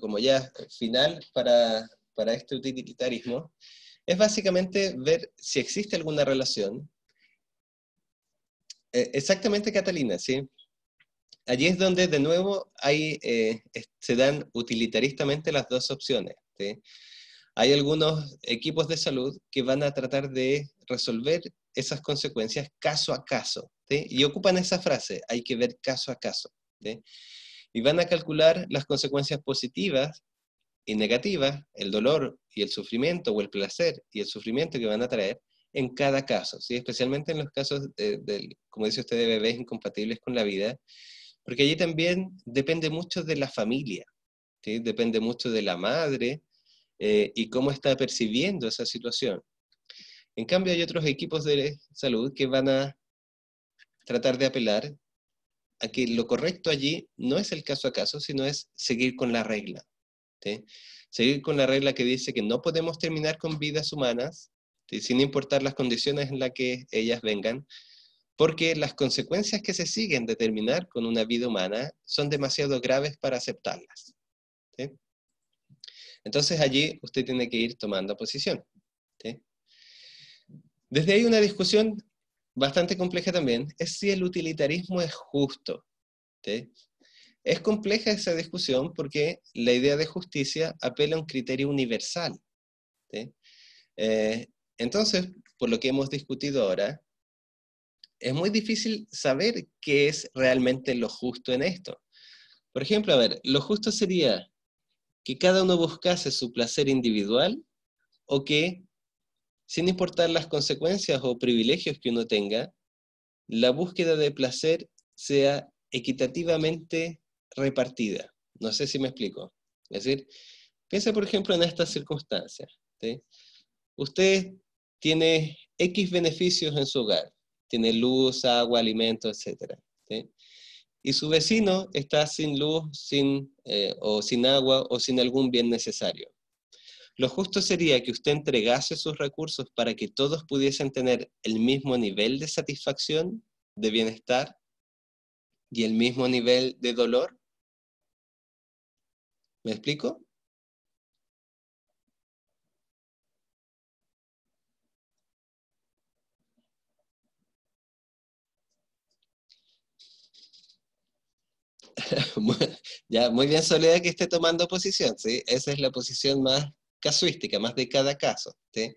S1: como ya final para este utilitarismo, es básicamente ver si existe alguna relación. Exactamente, Catalina, ¿sí? Allí es donde de nuevo se dan utilitaristamente las dos opciones, ¿sí? Hay algunos equipos de salud que van a tratar de resolver esas consecuencias caso a caso, ¿sí? Y ocupan esa frase, hay que ver caso a caso, ¿sí? Y van a calcular las consecuencias positivas y negativas, el dolor y el sufrimiento, o el placer y el sufrimiento que van a traer en cada caso, ¿sí? Especialmente en los casos, como dice usted, de bebés incompatibles con la vida, porque allí también depende mucho de la familia, ¿sí? Depende mucho de la madre y cómo está percibiendo esa situación. En cambio, hay otros equipos de salud que van a tratar de apelar a que lo correcto allí no es el caso a caso, sino es seguir con la regla, ¿sí? Seguir con la regla que dice que no podemos terminar con vidas humanas, ¿sí? Sin importar las condiciones en las que ellas vengan, porque las consecuencias que se siguen de terminar con una vida humana son demasiado graves para aceptarlas, ¿sí? Entonces allí usted tiene que ir tomando posición, ¿sí? Desde ahí una discusión bastante compleja también es si el utilitarismo es justo, ¿sí? Es compleja esa discusión porque la idea de justicia apela a un criterio universal, ¿sí? Entonces, por lo que hemos discutido ahora, es muy difícil saber qué es realmente lo justo en esto. Por ejemplo, a ver, lo justo sería que cada uno buscase su placer individual o que, sin importar las consecuencias o privilegios que uno tenga, la búsqueda de placer sea equitativamente repartida. No sé si me explico. Es decir, piensa por ejemplo en estas circunstancias, ¿sí? Usted tiene X beneficios en su hogar. Tiene luz, agua, alimentos, etc., ¿sí? Y su vecino está sin luz, o sin agua, o sin algún bien necesario. Lo justo sería que usted entregase sus recursos para que todos pudiesen tener el mismo nivel de satisfacción, de bienestar, y el mismo nivel de dolor. ¿Me explico? Ya, muy bien, Soledad, que esté tomando posición, ¿sí? Esa es la posición más casuística, más de cada caso, ¿sí?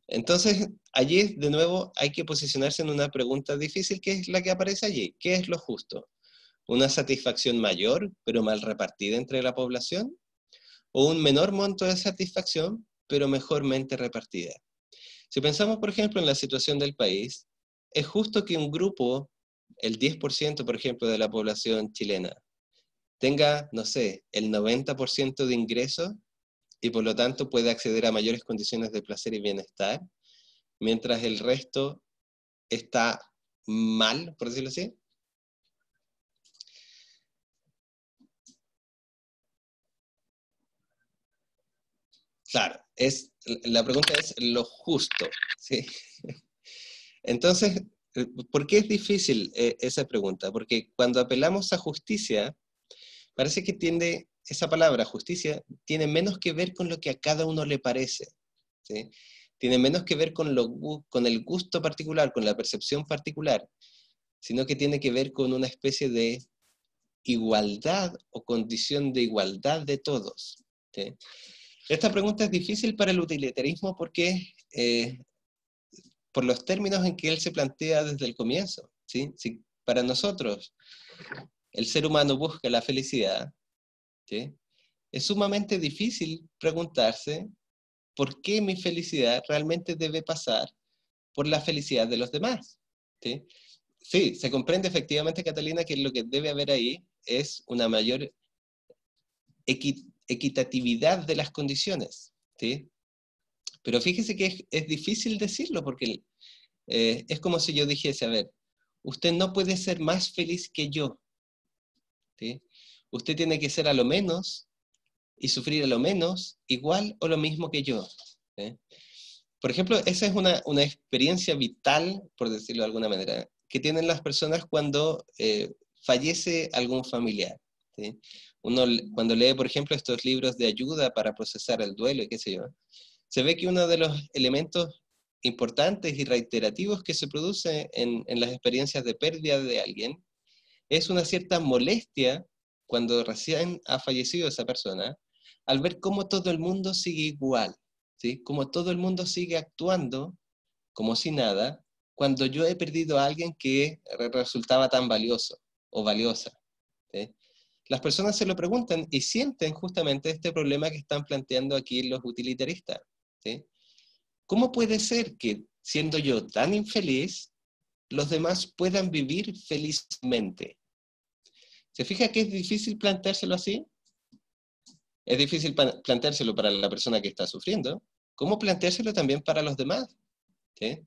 S1: Entonces, allí, de nuevo, hay que posicionarse en una pregunta difícil, que es la que aparece allí. ¿Qué es lo justo? ¿Una satisfacción mayor, pero mal repartida entre la población? ¿O un menor monto de satisfacción, pero mejormente repartida? Si pensamos, por ejemplo, en la situación del país, es justo que un grupo, el 10%, por ejemplo, de la población chilena, tenga, no sé, el 90% de ingresos y por lo tanto pueda acceder a mayores condiciones de placer y bienestar, mientras el resto está mal, por decirlo así. Claro, la pregunta es lo justo, ¿sí? Entonces, ¿por qué es difícil esa pregunta? Porque cuando apelamos a justicia, parece que esa palabra justicia tiene menos que ver con lo que a cada uno le parece, ¿sí? Tiene menos que ver con el gusto particular, con la percepción particular, sino que tiene que ver con una especie de igualdad o condición de igualdad de todos, ¿sí? Esta pregunta es difícil para el utilitarismo porque, por los términos en que él se plantea desde el comienzo, ¿sí? Si para nosotros el ser humano busca la felicidad, ¿sí? Es sumamente difícil preguntarse por qué mi felicidad realmente debe pasar por la felicidad de los demás, ¿sí? Sí, se comprende efectivamente, Catalina, que lo que debe haber ahí es una mayor equitatividad de las condiciones, ¿sí? Pero fíjese que es difícil decirlo porque es como si yo dijese, a ver, usted no puede ser más feliz que yo. ¿Sí? Usted tiene que ser a lo menos y sufrir a lo menos igual o lo mismo que yo. ¿Sí? Por ejemplo, esa es una experiencia vital, por decirlo de alguna manera, que tienen las personas cuando fallece algún familiar. ¿Sí? Uno cuando lee, por ejemplo, estos libros de ayuda para procesar el duelo y qué sé yo, se ve que uno de los elementos importantes y reiterativos que se produce en las experiencias de pérdida de alguien es una cierta molestia cuando recién ha fallecido esa persona, al ver cómo todo el mundo sigue igual, ¿sí? Como todo el mundo sigue actuando como si nada, cuando yo he perdido a alguien que resultaba tan valioso o valiosa. ¿Sí? Las personas se lo preguntan y sienten justamente este problema que están planteando aquí los utilitaristas. ¿Sí? ¿Cómo puede ser que, siendo yo tan infeliz, los demás puedan vivir felizmente? ¿Se fija que es difícil planteárselo así? Es difícil planteárselo para la persona que está sufriendo. ¿Cómo planteárselo también para los demás? ¿Sí?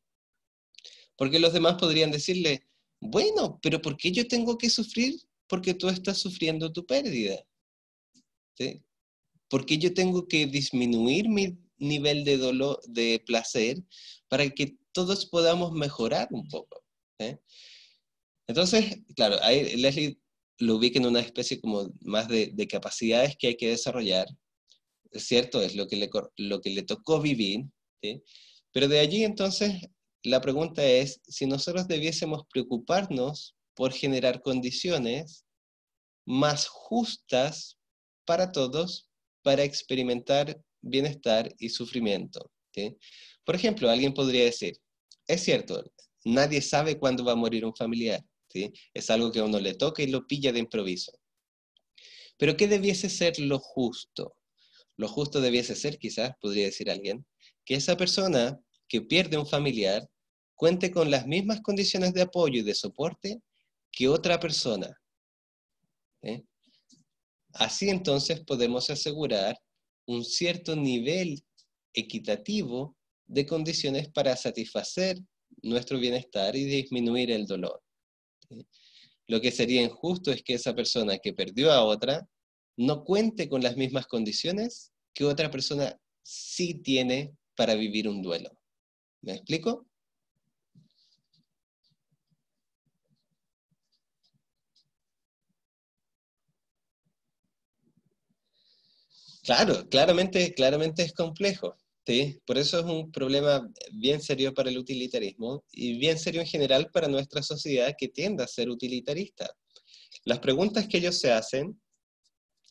S1: Porque los demás podrían decirle, bueno, pero ¿por qué yo tengo que sufrir? Porque tú estás sufriendo tu pérdida. ¿Sí? ¿Por qué yo tengo que disminuir mi nivel de dolor, de placer, para que todos podamos mejorar un poco? ¿Sí? Entonces, claro, ahí Leslie lo ubica en una especie como más de capacidades que hay que desarrollar. Es cierto, es lo que le tocó vivir, ¿sí? Pero de allí entonces la pregunta es si nosotros debiésemos preocuparnos por generar condiciones más justas para todos para experimentar bienestar y sufrimiento. ¿Sí? Por ejemplo, alguien podría decir, es cierto, nadie sabe cuándo va a morir un familiar. ¿Sí? Es algo que a uno le toca y lo pilla de improviso. Pero ¿qué debiese ser lo justo? Lo justo debiese ser, quizás, podría decir alguien, que esa persona que pierde un familiar cuente con las mismas condiciones de apoyo y de soporte que otra persona. ¿Eh? Así entonces podemos asegurar un cierto nivel equitativo de condiciones para satisfacer nuestro bienestar y disminuir el dolor. ¿Sí? Lo que sería injusto es que esa persona que perdió a otra no cuente con las mismas condiciones que otra persona sí tiene para vivir un duelo. ¿Me explico? Claro, claramente es complejo. ¿Sí? Por eso es un problema bien serio para el utilitarismo y bien serio en general para nuestra sociedad que tiende a ser utilitarista. Las preguntas que ellos se hacen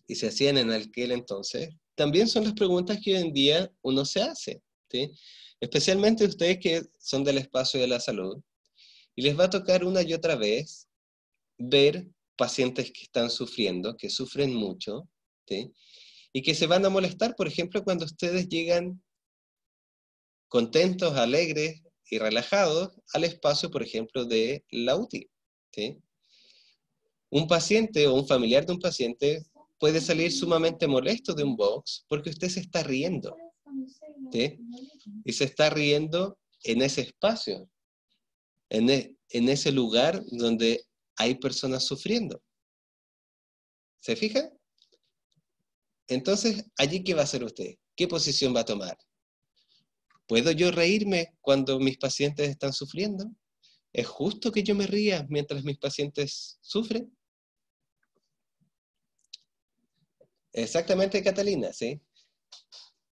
S1: y se hacían en aquel entonces, también son las preguntas que hoy en día uno se hace. ¿Sí? Especialmente ustedes que son del espacio de la salud, y les va a tocar una y otra vez ver pacientes que están sufriendo, que sufren mucho, ¿sí? Y que se van a molestar, por ejemplo, cuando ustedes llegan contentos, alegres y relajados al espacio, por ejemplo, de la UTI. ¿Sí? Un paciente o un familiar de un paciente puede salir sumamente molesto de un box porque usted se está riendo. ¿Sí? Y se está riendo en ese espacio, en ese lugar donde hay personas sufriendo. ¿Se fija? Entonces, ¿allí qué va a hacer usted? ¿Qué posición va a tomar? ¿Puedo yo reírme cuando mis pacientes están sufriendo? ¿Es justo que yo me ría mientras mis pacientes sufren? Exactamente, Catalina, ¿sí?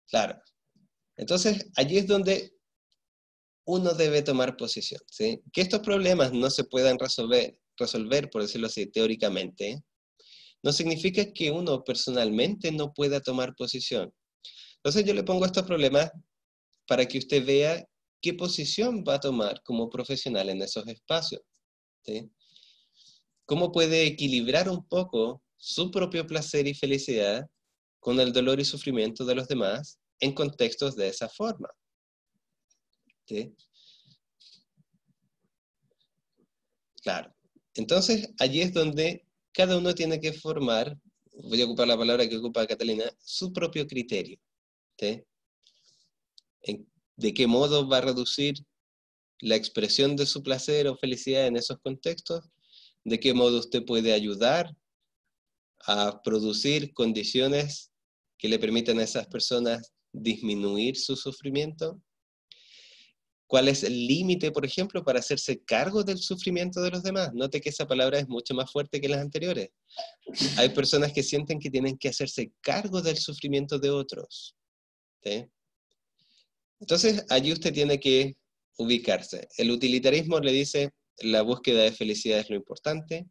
S1: Claro. Entonces, allí es donde uno debe tomar posición, ¿sí? Que estos problemas no se puedan resolver, por decirlo así, teóricamente, no significa que uno personalmente no pueda tomar posición. Entonces yo le pongo estos problemas para que usted vea qué posición va a tomar como profesional en esos espacios. ¿Sí? ¿Cómo puede equilibrar un poco su propio placer y felicidad con el dolor y sufrimiento de los demás en contextos de esa forma? ¿Sí? Claro. Entonces, allí es donde cada uno tiene que formar, voy a ocupar la palabra que ocupa Catalina, su propio criterio. ¿Sí? ¿De qué modo va a reducir la expresión de su placer o felicidad en esos contextos, de qué modo usted puede ayudar a producir condiciones que le permitan a esas personas disminuir su sufrimiento. ¿Cuál es el límite, por ejemplo, para hacerse cargo del sufrimiento de los demás? Note que esa palabra es mucho más fuerte que las anteriores. Hay personas que sienten que tienen que hacerse cargo del sufrimiento de otros, ¿sí? Entonces, allí usted tiene que ubicarse. El utilitarismo le dice, la búsqueda de felicidad es lo importante.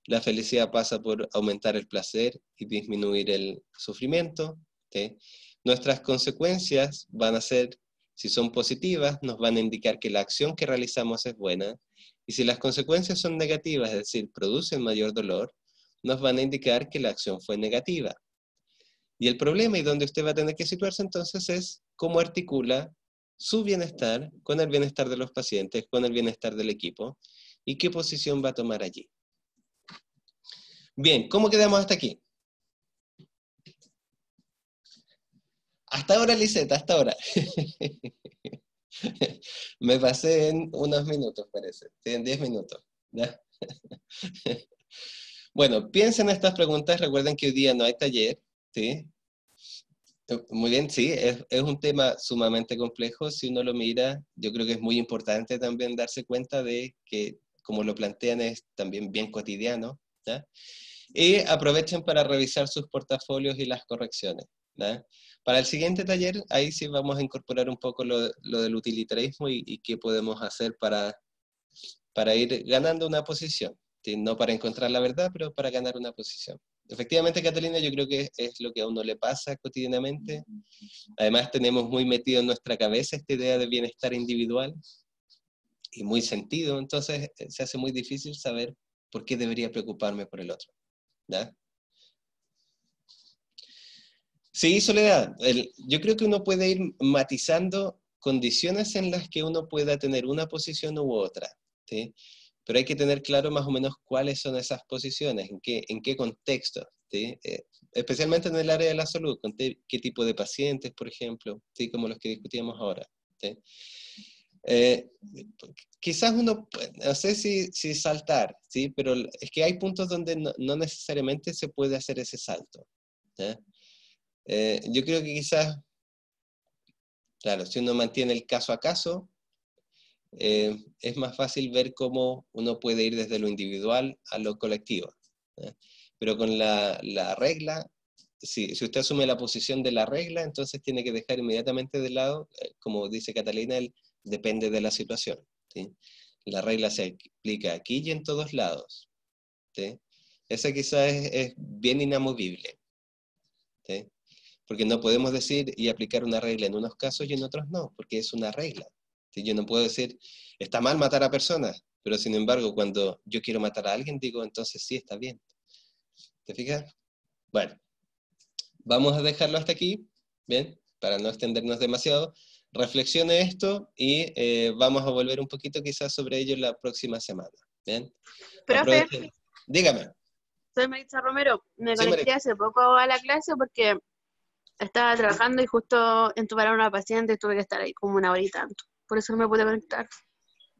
S1: La felicidad pasa por aumentar el placer y disminuir el sufrimiento, ¿sí? Nuestras consecuencias van a ser, si son positivas, nos van a indicar que la acción que realizamos es buena. Y si las consecuencias son negativas, es decir, producen mayor dolor, nos van a indicar que la acción fue negativa. Y el problema y donde usted va a tener que situarse entonces es cómo articula su bienestar con el bienestar de los pacientes, con el bienestar del equipo, y qué posición va a tomar allí. Bien, ¿cómo quedamos hasta aquí? Hasta ahora, Lisette, hasta ahora. Me pasé en unos minutos, parece. Sí, en 10 minutos. ¿Ya? Bueno, piensen en estas preguntas. Recuerden que hoy día no hay taller, ¿sí? Muy bien, sí, es un tema sumamente complejo. Si uno lo mira, yo creo que es muy importante también darse cuenta de que, como lo plantean, es también bien cotidiano, ¿ya? Y aprovechen para revisar sus portafolios y las correcciones, ¿ya? Para el siguiente taller, ahí sí vamos a incorporar un poco lo del utilitarismo y qué podemos hacer para ir ganando una posición, ¿sí? No para encontrar la verdad, pero para ganar una posición. Efectivamente, Catalina, yo creo que es lo que a uno le pasa cotidianamente. Además, tenemos muy metido en nuestra cabeza esta idea de bienestar individual y muy sentido, entonces se hace muy difícil saber por qué debería preocuparme por el otro, ¿ya? Sí, Soledad, yo creo que uno puede ir matizando condiciones en las que uno pueda tener una posición u otra, ¿sí? Pero hay que tener claro más o menos cuáles son esas posiciones, en qué contexto, ¿sí? Especialmente en el área de la salud, qué tipo de pacientes, por ejemplo, ¿sí? Como los que discutíamos ahora, ¿sí? Quizás uno, no sé si saltar, ¿sí? Pero es que hay puntos donde no necesariamente se puede hacer ese salto, ¿sí? Yo creo que quizás, claro, si uno mantiene el caso a caso, es más fácil ver cómo uno puede ir desde lo individual a lo colectivo, ¿eh? Pero con la regla, si usted asume la posición de la regla, entonces tiene que dejar inmediatamente de lado, como dice Catalina, depende de la situación, ¿sí? La regla se aplica aquí y en todos lados, ¿sí? Esa quizás es bien inamovible, ¿sí? Porque no podemos decir y aplicar una regla en unos casos y en otros no, porque es una regla. ¿Sí? Yo no puedo decir, está mal matar a personas, pero sin embargo, cuando yo quiero matar a alguien, digo, entonces sí, está bien. ¿Te fijas? Bueno, vamos a dejarlo hasta aquí, ¿bien? Para no extendernos demasiado. Reflexione esto y vamos a volver un poquito quizás sobre ello la próxima semana, ¿bien?
S5: Profe,
S1: Aprovechen. Dígame.
S5: soy Maritza Romero. Me
S1: Sí,
S5: conecté
S1: Maritza.
S5: hace poco a la clase porque estaba trabajando y justo entubaron a una paciente y tuve que estar ahí como una hora y tanto. Por eso no me pude conectar.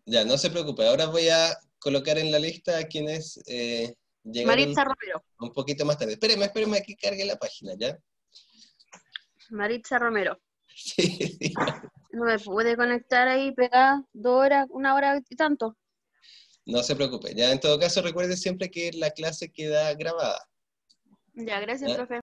S1: Ya, no se preocupe. Ahora voy a colocar en la lista a quienes llegaron
S5: Maritza Romero.
S1: un poquito más tarde. Espéreme aquí cargue la página, ¿ya?
S5: Maritza Romero.
S1: Sí, sí.
S5: No me pude conectar ahí pegada 2 horas, 1 hora y tanto.
S1: No se preocupe. Ya, en todo caso, recuerde siempre que la clase queda grabada.
S5: Ya, gracias,
S1: ¿Ya?
S5: profe.